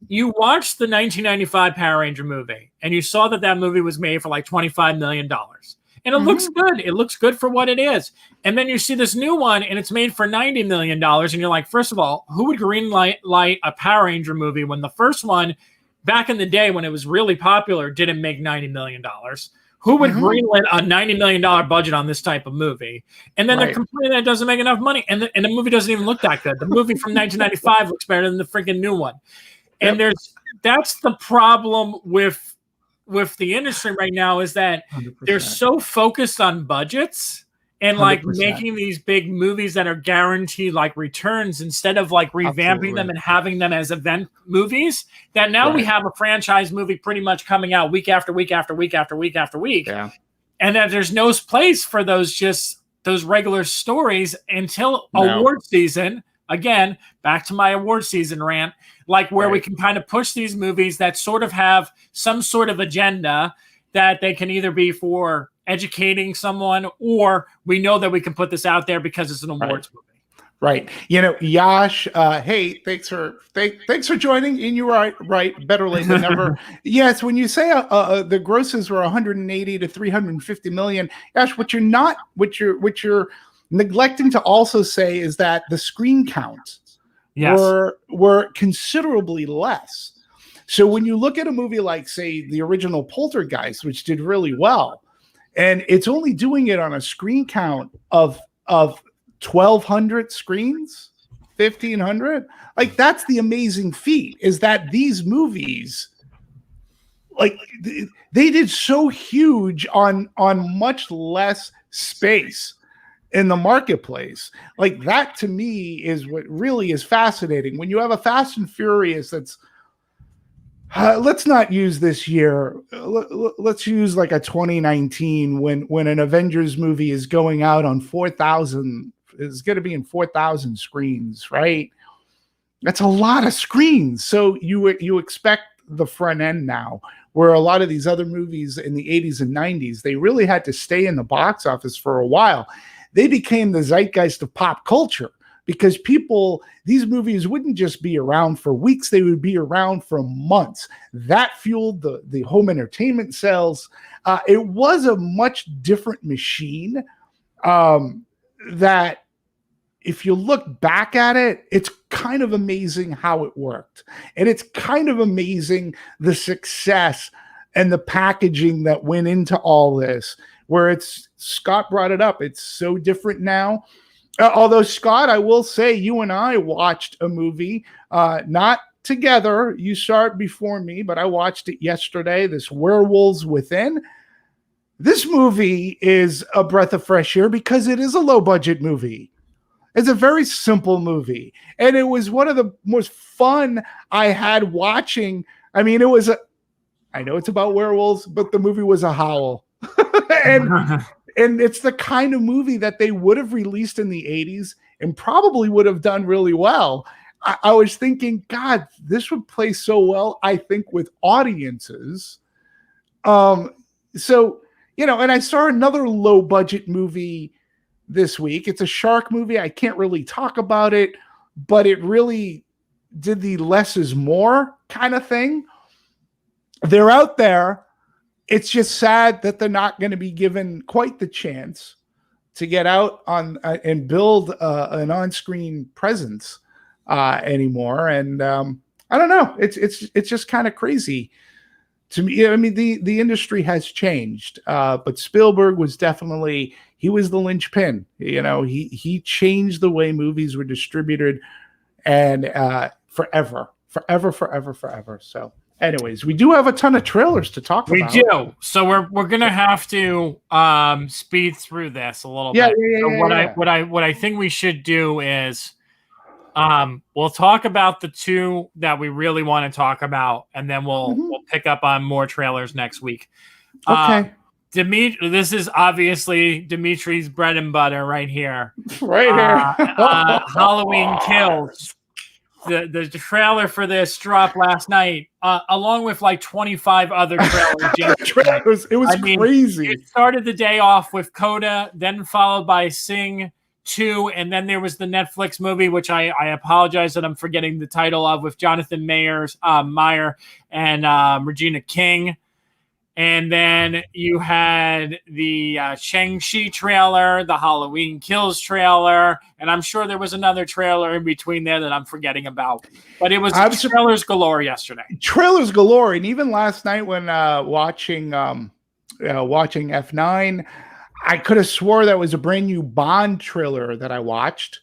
you watched the 1995 Power Ranger movie and you saw that movie was made for like $25 million. And it looks good. It looks good for what it is. And then you see this new one and it's made for $90 million. And you're like, first of all, who would greenlight a Power Ranger movie when the first one, back in the day when it was really popular, didn't make $90 million? Who would greenlight a $90 million budget on this type of movie? And then they're complaining that it doesn't make enough money. And the movie doesn't even look that good. The movie from 1995 looks better than the freaking new one. And that's the problem with the industry right now, is that 100%. They're so focused on budgets and like 100%. making these big movies that are guaranteed like returns instead of like revamping them and having them as event movies, that now we have a franchise movie pretty much coming out week after week after week after week after week. Yeah. And that there's no place for those regular stories until award season. Again, back to my award season rant, like where we can kind of push these movies that sort of have some sort of agenda that they can either be for educating someone, or we know that we can put this out there because it's an awards movie. Right. You know, Yash, hey, thanks for joining. And you're right. Better late than never. Yes, when you say the grosses were 180 to 350 million, Yash, what you're neglecting to also say is that the screen counts Yes. were considerably less. So when you look at a movie like, say, the original Poltergeist, which did really well, and it's only doing it on a screen count of 1,200 screens, 1,500. Like, that's the amazing feat, is that these movies, like, they did so huge on much less space in the marketplace. Like, that to me is what really is fascinating. When you have a Fast and Furious that's let's not use this year. Let's use like a 2019 when an Avengers movie is going out on 4,000. It's going to be in 4,000 screens, right? That's a lot of screens. So you expect the front end now, where a lot of these other movies in the 80s and 90s, they really had to stay in the box office for a while. They became the zeitgeist of pop culture, because these movies wouldn't just be around for weeks, they would be around for months. That fueled the home entertainment sales. It was a much different machine that, if you look back at it, it's kind of amazing how it worked. And it's kind of amazing the success and the packaging that went into all this, where Scott brought it up. It's so different now. Although, Scott, I will say, you and I watched a movie, not together. You saw it before me, but I watched it yesterday, this Werewolves Within. This movie is a breath of fresh air because it is a low-budget movie. It's a very simple movie. And it was one of the most fun I had watching. I mean, I know it's about werewolves, but the movie was a howl. And it's the kind of movie that they would have released in the 80s and probably would have done really well. I was thinking, God, this would play so well, I think, with audiences. So, and I saw another low budget movie this week. It's a shark movie. I can't really talk about it, but it really did the less is more kind of thing. They're out there. It's just sad that they're not going to be given quite the chance to get out on and build an on-screen presence anymore. And I don't know. It's just kind of crazy to me. I mean, the industry has changed, but Spielberg was definitely, he was the linchpin. He changed the way movies were distributed, and forever. So. Anyways, we do have a ton of trailers to talk about. We do. So we're gonna have to speed through this a little bit. What I think we should do is we'll talk about the two that we really want to talk about, and then we'll pick up on more trailers next week. Okay. This is obviously Demetri's bread and butter right here. Right here. Halloween Kills. The trailer for this dropped last night, along with like 25 other trailers. It was crazy. It started the day off with Coda, then followed by Sing 2, and then there was the Netflix movie, which I apologize that I'm forgetting the title of, with Jonathan Meyer and Regina King. And then you had the Shang-Chi trailer, the Halloween Kills trailer, and I'm sure there was another trailer in between there that I'm forgetting about. But it was trailers galore yesterday. Trailers galore, and even last night when watching F9, I could have swore that was a brand new Bond trailer that I watched.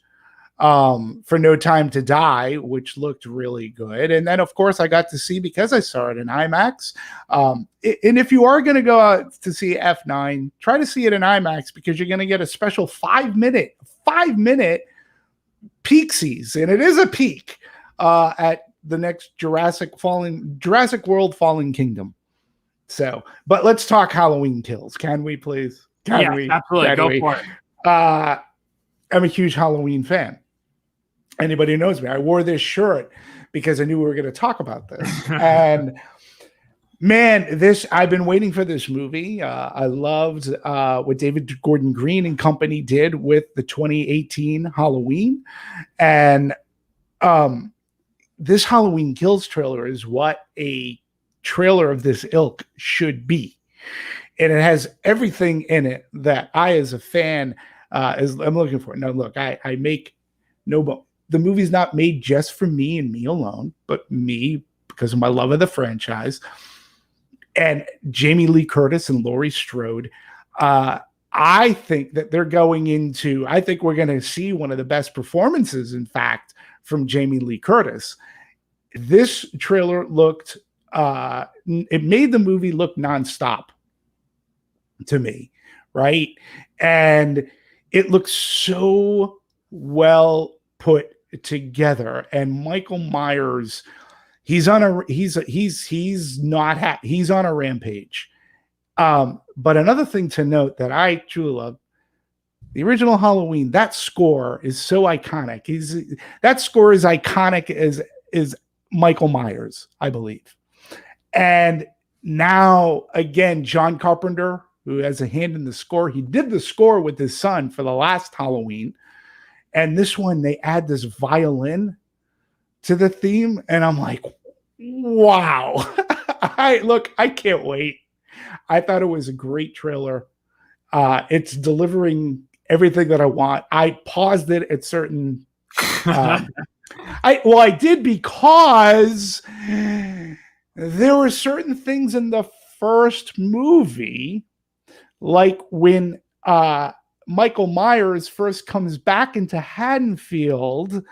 For No Time to Die, which looked really good. And then, of course, I got to see, because I saw it in IMAX. And if you are going to go out to see F9, try to see it in IMAX, because you're going to get a special 5-minute peeksies. And it is a peek at the next Jurassic World Fallen Kingdom. So, but let's talk Halloween Kills. Can we, please? Absolutely. Go for it. I'm a huge Halloween fan. Anybody who knows me, I wore this shirt because I knew we were going to talk about this. And Man, I've been waiting for this movie. I loved what David Gordon Green and company did with the 2018 Halloween. And this Halloween Kills trailer is what a trailer of this ilk should be. And it has everything in it that I, as a fan, I'm looking for. Now, look, I make no, the movie's not made just for me and me alone, but me because of my love of the franchise. And Jamie Lee Curtis and Laurie Strode. I think that they're going into, I think we're going to see one of the best performances, in fact, from Jamie Lee Curtis. This trailer looked, it made the movie look nonstop to me, right? And it looks so well put together. And Michael Myers, he's on a rampage. But another thing to note that I truly love, the original Halloween, that score is so iconic. That score is iconic as Michael Myers, I believe. And now again, John Carpenter, who has a hand in the score, he did the score with his son for the last Halloween. And this one, they add this violin to the theme, and I'm like, wow. I can't wait. I thought it was a great trailer. It's delivering everything that I want. I paused it at certain I did, because there were certain things in the first movie, like when Michael Myers first comes back into Haddonfield,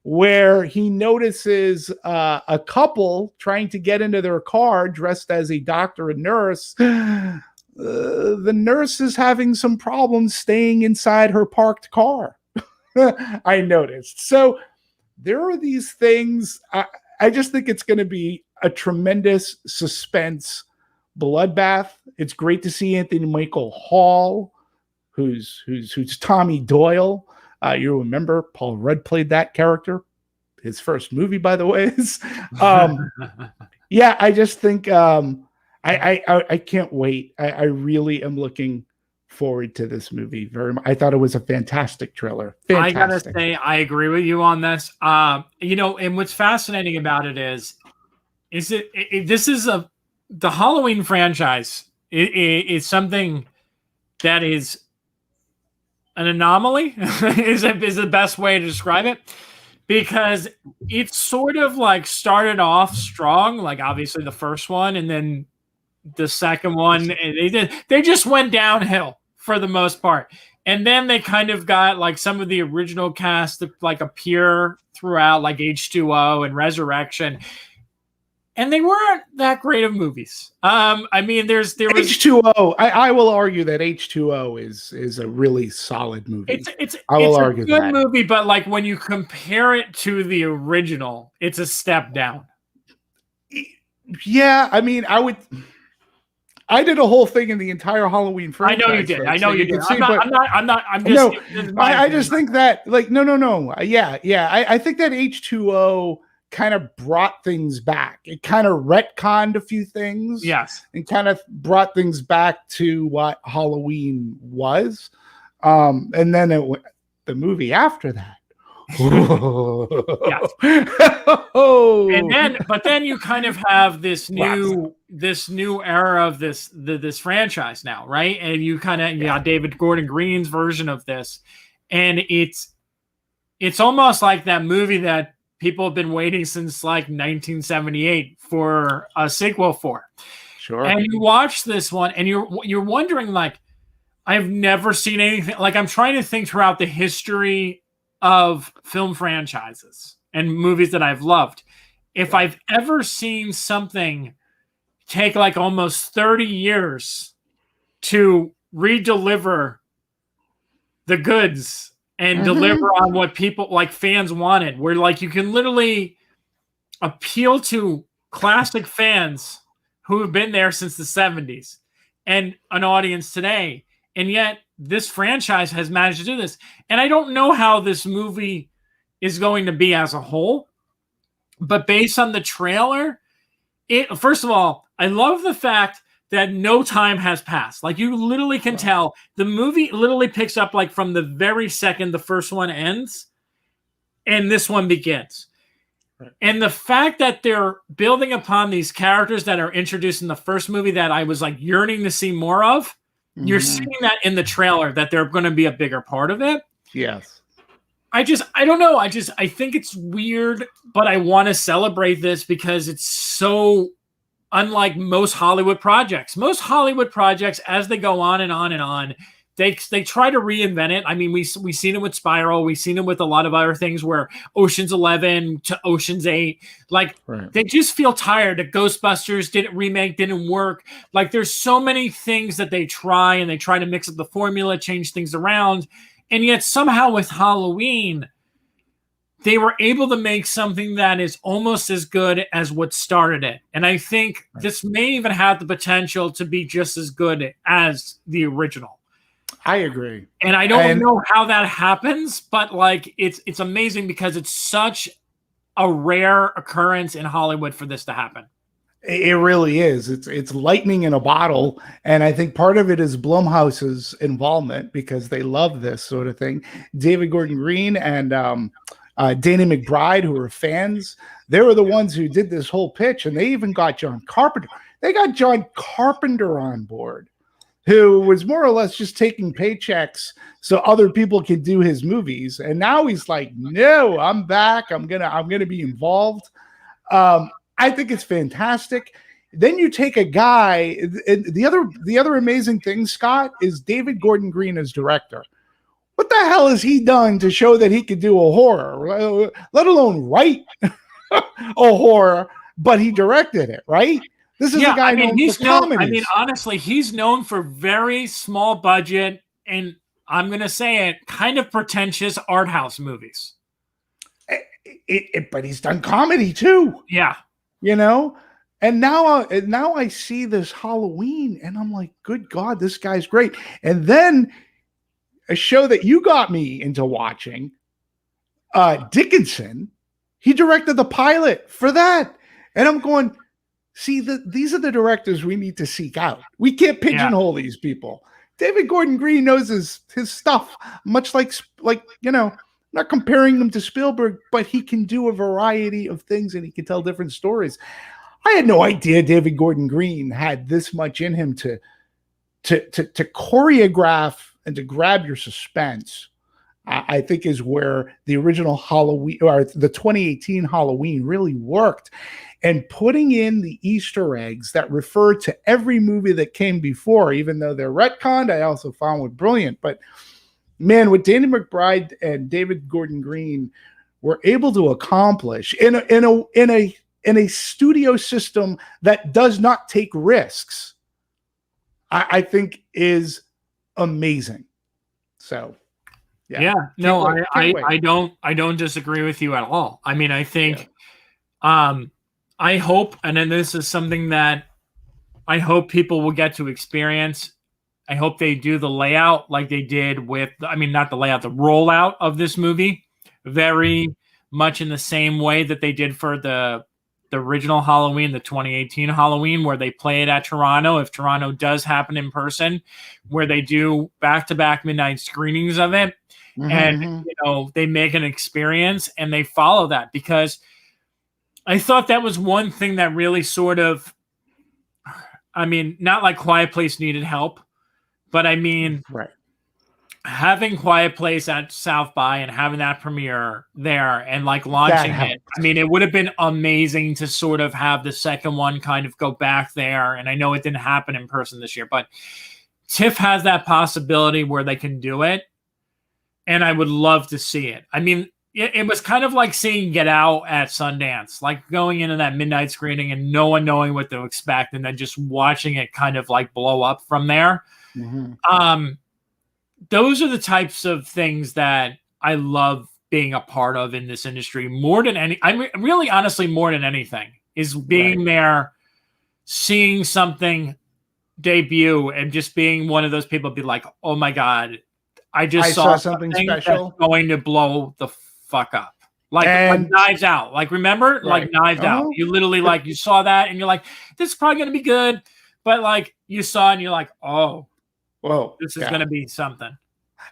where he notices a couple trying to get into their car dressed as a doctor and nurse. The nurse is having some problems staying inside her parked car. I noticed. So there are these things. I just think it's going to be a tremendous suspense bloodbath. It's great to see Anthony Michael Hall, who's Tommy Doyle. You remember Paul Rudd played that character. His first movie, by the way, is yeah. I just think I can't wait. I really am looking forward to this movie very much. I thought it was a fantastic trailer. Fantastic. I gotta say, I agree with you on this. And what's fascinating about it is this is the Halloween franchise is something that is an anomaly is the best way to describe it, because it's sort of like started off strong, like obviously the first one, and then the second one, and they just went downhill for the most part. And then they kind of got like some of the original cast that like appear throughout, like H2O and Resurrection. And they weren't that great of movies. I mean, there was H2O. I will argue that H2O is a really solid movie. It's a good movie, but like when you compare it to the original, it's a step down. Yeah, I mean, I did a whole thing in the entire Halloween franchise. I know you did. Folks, I know you did. I just think that, like, no. Yeah. I think that H2O kind of brought things back. It kind of retconned a few things. Yes. And kind of brought things back to what Halloween was. And then the movie after that. Yes. But then you kind of have this new era of this franchise now, right? And you kind of got David Gordon Green's version of this, and it's almost like that movie that people have been waiting since like 1978 for a sequel for. Sure. And you watch this one, and you're wondering, like, I've never seen anything. Like, I'm trying to think throughout the history of film franchises and movies that I've loved, if I've ever seen something take like almost 30 years to redeliver the goods and deliver on what people like fans wanted, where like you can literally appeal to classic fans who have been there since the 70s and an audience today. And yet this franchise has managed to do this. And I don't know how this movie is going to be as a whole, but based on the trailer, First of all, I love the fact that no time has passed. Like, you literally can tell the movie literally picks up like from the very second the first one ends and this one begins. And the fact that they're building upon these characters that are introduced in the first movie that I was like yearning to see more of, you're seeing that in the trailer that they're going to be a bigger part of it. Yes. I don't know. I think it's weird, but I want to celebrate this because it's so unlike most Hollywood projects. Most Hollywood projects, as they go on and on and on, they try to reinvent it. I mean, we've seen it with Spiral. We've seen it with a lot of other things where Ocean's 11 to Ocean's 8, like they just feel tired. The Ghostbusters didn't work. Like, there's so many things that they try, and they try to mix up the formula, change things around. And yet somehow with Halloween, they were able to make something that is almost as good as what started it. And I think this may even have the potential to be just as good as the original. I agree. And I don't know how that happens, but like it's amazing because it's such a rare occurrence in Hollywood for this to happen. It really is. It's lightning in a bottle. And I think part of it is Blumhouse's involvement because they love this sort of thing. David Gordon Green and Danny McBride, who are fans, they were the ones who did this whole pitch. And they even got John Carpenter. They got John Carpenter on board, who was more or less just taking paychecks so other people could do his movies. And now he's like, no, I'm back. I'm gonna be involved. I think it's fantastic. Then you take a guy, and the other amazing thing, Scott, is David Gordon Green as director. What the hell has he done to show that he could do a horror, let alone write a horror, but he directed it, right? This is a guy known for comedies. I mean, honestly, he's known for very small budget, and I'm going to say it, kind of pretentious art house movies. But he's done comedy too. Yeah. You know? And now I see this Halloween, and I'm like, good God, this guy's great. And then a show that you got me into watching, Dickinson, he directed the pilot for that. And I'm going, see, these are the directors we need to seek out. We can't pigeonhole these people. David Gordon Green knows his stuff, much like not comparing them to Spielberg, but he can do a variety of things and he can tell different stories. I had no idea David Gordon Green had this much in him to choreograph and to grab your suspense. I think is where the original Halloween or the 2018 Halloween really worked. And putting in the Easter eggs that refer to every movie that came before, even though they're retconned, I also found it brilliant. But man, what Danny McBride and David Gordon Green were able to accomplish in a studio system that does not take risks, I think is amazing. So, I don't disagree with you at all. I mean, I think, I hope, and then this is something that I hope people will get to experience. I hope they do the layout like they did with, I mean, not the layout, the rollout of this movie, very much in the same way that they did for the original Halloween, the 2018 Halloween, where they play it at Toronto. If Toronto does happen in person, where they do back-to-back midnight screenings of it, and they make an experience and they follow that, because I thought that was one thing that really sort of, I mean, not like Quiet Place needed help, but I mean, having Quiet Place at South by and having that premiere there and like launching it. I mean, it would have been amazing to sort of have the second one kind of go back there. And I know it didn't happen in person this year, but TIFF has that possibility where they can do it. And I would love to see it. I mean, it was kind of like seeing Get Out at Sundance, like going into that midnight screening and no one knowing what to expect and then just watching it kind of like blow up from there. Those are the types of things that I love being a part of in this industry more than really honestly more than anything is being there, seeing something debut and just being one of those people be like, oh my God, I saw something special that's going to blow the fuck up. like And Knives Out. Like, remember, like right. Knives Out. You literally like you saw that and you're like, this is probably gonna be good, but like you saw it and you're like, oh, Whoa, this is yeah. gonna be something.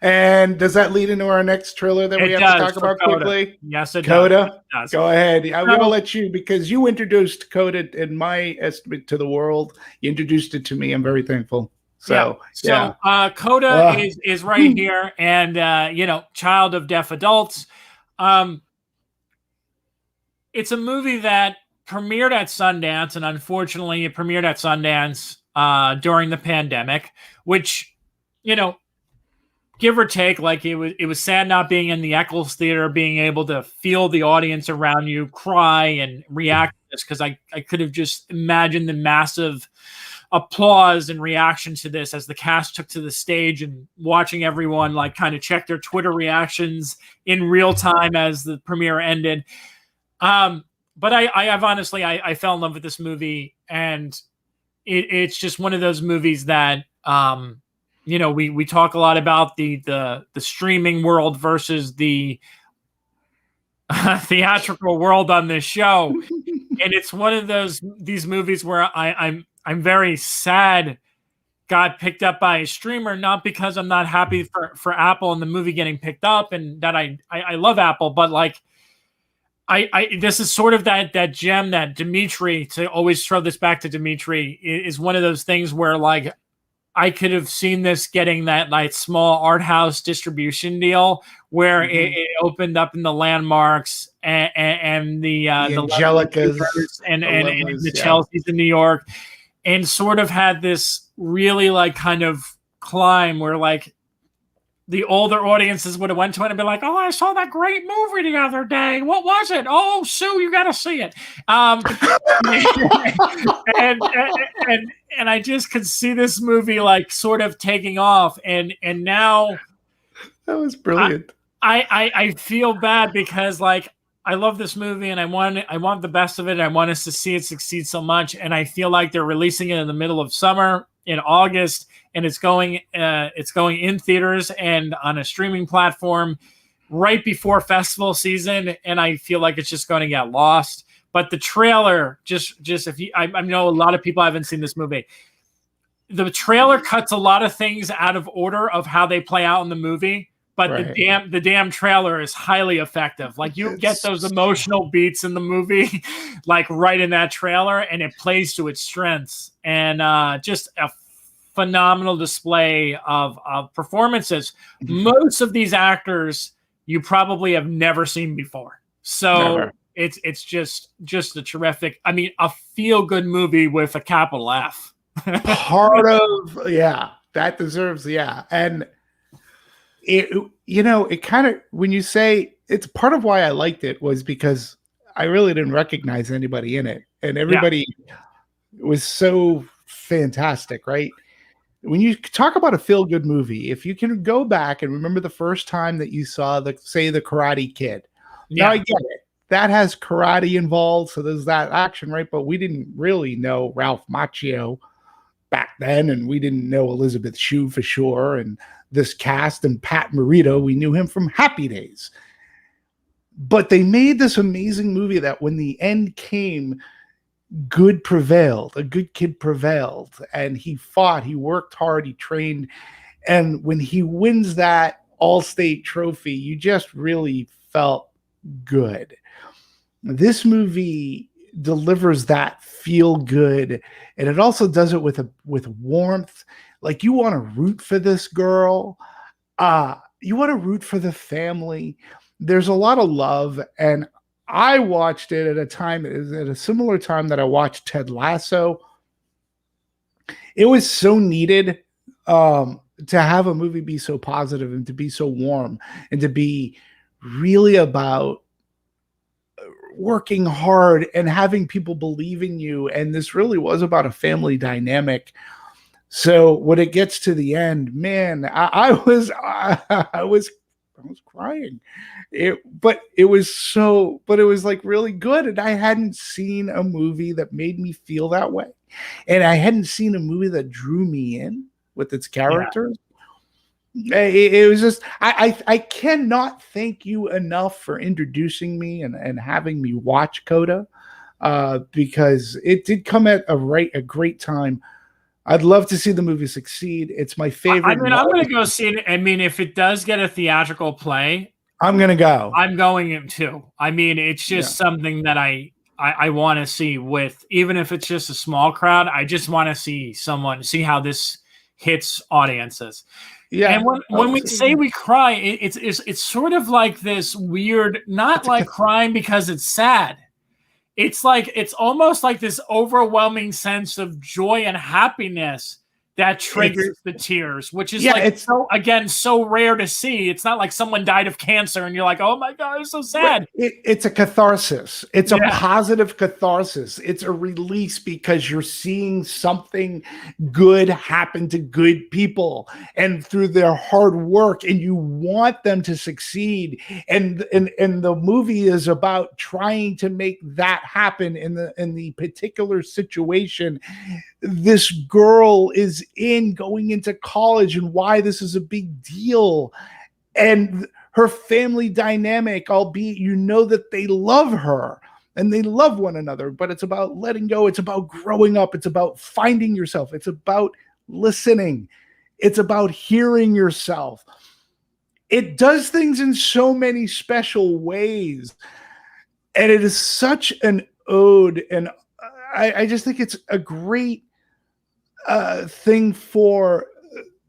And does that lead into our next trailer that we It have to does talk for about Coda. quickly? Yes, it does. Coda. It does. Go ahead. I'm going to So- let you, because you introduced Coda, in my estimate, to the world. You introduced it to me. I'm very thankful. So, yeah. Coda is right here, and you know, child of deaf adults. It's a movie that premiered at Sundance, and unfortunately, it premiered at Sundance during the pandemic, which, you know, give or take, like it was sad not being in the Eccles Theater, being able to feel the audience around you cry and react to this, because I could have just imagined the massive applause and reaction to this as the cast took to the stage, and watching everyone like kind of check their Twitter reactions in real time as the premiere ended. But I've honestly, I fell in love with this movie, and it's just one of those movies that, you know, we talk a lot about the streaming world versus the theatrical world on this show, and it's one of these movies where I'm very sad got picked up by a streamer, not because I'm not happy for Apple and the movie getting picked up, and that I love Apple, but like this is sort of that gem that Demetri, to always throw this back to Demetri, is one of those things where like I could have seen this getting that like small art house distribution deal where it opened up in the Landmarks and the Angelicas and the Chelseas in New York, and sort of had this really like kind of climb where like the older audiences would have went to it and be like, "Oh, I saw that great movie the other day. What was it? Oh, Sue, you got to see it." And I just could see this movie like sort of taking off, and now that was brilliant. I feel bad because like I love this movie and I want the best of it. I want us to see it succeed so much, and I feel like they're releasing it in the middle of summer in August, and it's going in theaters and on a streaming platform right before festival season, and I feel like it's just going to get lost. But the trailer, just if you, I know a lot of people haven't seen this movie. The trailer cuts a lot of things out of order of how they play out in the movie, but right. the damn trailer is highly effective. Like you get those emotional beats in the movie, like right in that trailer, and it plays to its strengths. And just a phenomenal display of performances. Most of these actors you probably have never seen before. So never. It's just a terrific, I mean, a feel-good movie with a capital F. Part of, that deserves, and it, you know, it kind of, when you say it's part of why I liked it was because I really didn't recognize anybody in it, and everybody was so fantastic, right? When you talk about a feel-good movie, if you can go back and remember the first time that you saw the Karate Kid. Now I get it. That has karate involved, so there's that action, right? But we didn't really know Ralph Macchio back then, and we didn't know Elizabeth Shue for sure, and this cast, and Pat Morita, we knew him from Happy Days. But they made this amazing movie that when the end came, good prevailed. A good kid prevailed, and he fought, he worked hard, he trained, and when he wins that All-State trophy, you just really felt good. This movie delivers that feel good, and it also does it with warmth. Like, you want to root for this girl, you want to root for the family. There's a lot of love, and I watched it at a similar time that I watched Ted Lasso. It was so needed to have a movie be so positive and to be so warm and to be really about working hard and having people believe in you. And this really was about a family dynamic. So when it gets to the end, man, I was crying. But it was like really good. And I hadn't seen a movie that made me feel that way. And I hadn't seen a movie that drew me in with its characters. It was just I cannot thank you enough for introducing me and having me watch Coda, because it did come at a great time. I'd love to see the movie succeed. It's my I favorite mean, I'm going Marvel. to go see it. I mean, if it does get a theatrical play, I'm gonna go. I'm going in too. I mean, it's Yeah, just something that I want to see with, even if it's just a small crowd. I just want to see how this hits audiences. And yeah. when we say we cry, it's sort of like this weird, not It's a like crying because it's sad. It's like it's almost like this overwhelming sense of joy and happiness that it's triggers the tears, which is yeah, like it's so, again, so rare to see. It's not like someone died of cancer and you're like, oh my god, it's so sad. it's a catharsis. It's a Yeah, positive catharsis. It's a release because you're seeing something good happen to good people and through their hard work, and you want them to succeed. And the movie is about trying to make that happen in the particular situation this girl is in going into college and why this is a big deal. And her family dynamic, albeit you know that they love her and they love one another, but it's about letting go. It's about growing up. It's about finding yourself. It's about listening. It's about hearing yourself. It does things in so many special ways. And it is such an ode. And I just think it's a great thing for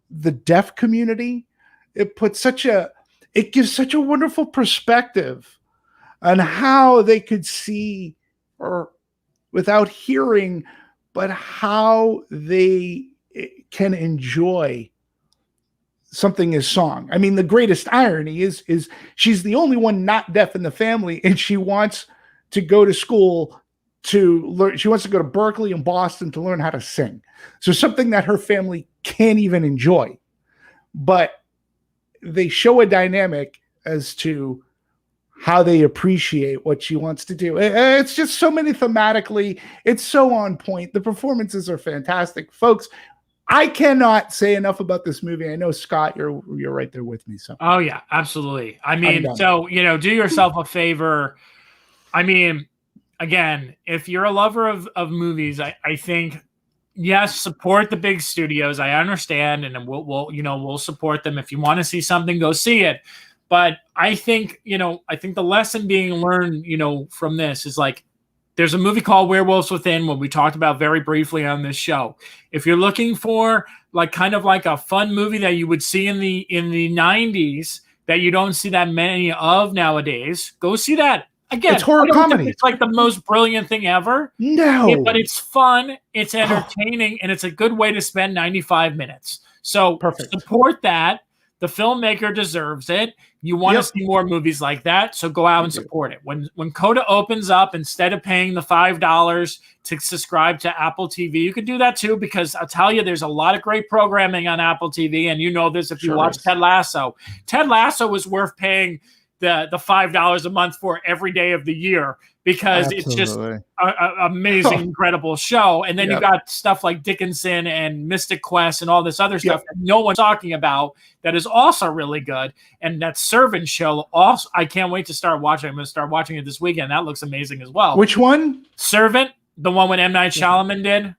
the deaf community. It gives such a wonderful perspective on how they could see or without hearing, but how they can enjoy something as song. I mean, the greatest irony is she's the only one not deaf in the family, and she wants to go to school to learn. She wants to go to Berkeley and Boston to learn how to sing. So something that her family can't even enjoy, but they show a dynamic as to how they appreciate what she wants to do. It's just so many thematically. It's so on point. The performances are fantastic, folks. I cannot say enough about this movie. I know, Scott, you're right there with me. So, oh yeah, absolutely. I mean, so do yourself a favor. I mean, again, if you're a lover of movies, I think, yes, support the big studios. I understand, and we'll support them. If you want to see something, go see it. But I think the lesson being learned, from this is like, there's a movie called Werewolves Within, what we talked about very briefly on this show. If you're looking for like kind of like a fun movie that you would see in the 90s that you don't see that many of nowadays, go see that. Again, it's horror comedy. It's like the most brilliant thing ever. No, but it's fun, it's entertaining, and it's a good way to spend 95 minutes. So perfect. Support that. The filmmaker deserves it. You want to see more movies like that, so go out and support it. When Coda opens up, instead of paying the $5 to subscribe to Apple TV, you can do that too, because I'll tell you, there's a lot of great programming on Apple TV, and you know this if you watch Ted Lasso. Ted Lasso is worth paying the $5 a month for every day of the year, because it's just an amazing, incredible show. And then you got stuff like Dickinson and Mystic Quest and all this other stuff that no one's talking about that is also really good. And that Servant show, also, I can't wait to start watching. I'm going to start watching it this weekend. That looks amazing as well. Which one? Servant, the one with M. Night Shyamalan did.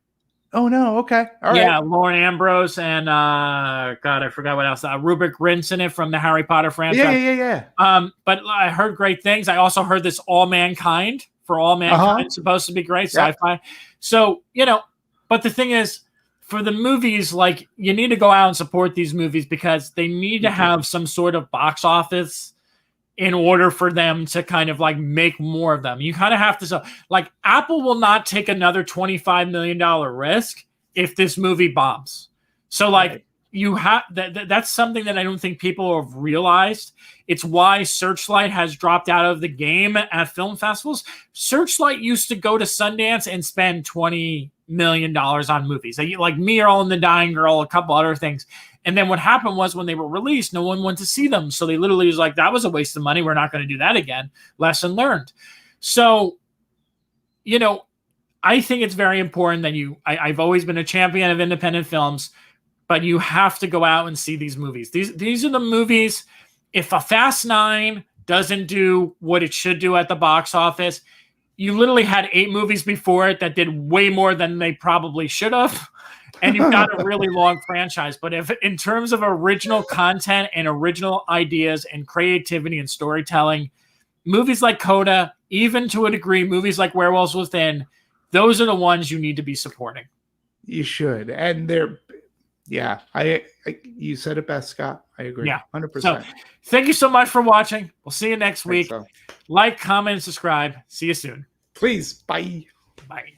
Oh, no. Okay. All right. Yeah, Lauren Ambrose and God, I forgot what else. Rupert Grint's in it from the Harry Potter franchise. Yeah. But I heard great things. I also heard this All Mankind is supposed to be great sci-fi. So, but the thing is, for the movies, like, you need to go out and support these movies because they need to have some sort of box office in order for them to kind of like make more of them. You kind of have to, like, Apple will not take another $25 million risk if this movie bombs. So like you have that's something that I don't think people have realized. It's why Searchlight has dropped out of the game at film festivals. Searchlight used to go to Sundance and spend $20 million on movies. Like Muriel and the Dying Girl, a couple other things. And then what happened was when they were released, no one went to see them. So they literally was like, that was a waste of money. We're not going to do that again. Lesson learned. So, I think it's very important that I've always been a champion of independent films. but you have to go out and see these movies. These are the movies. If a Fast 9 doesn't do what it should do at the box office, you literally had 8 movies before it that did way more than they probably should have. And you've got a really long franchise. But if in terms of original content and original ideas and creativity and storytelling, movies like Coda, even to a degree, movies like Werewolves Within, those are the ones you need to be supporting. You should. And yeah, you said it best, Scott. I agree. Yeah. 100%. So thank you so much for watching. We'll see you next week. So. Like, comment, and subscribe. See you soon. Please. Bye. Bye.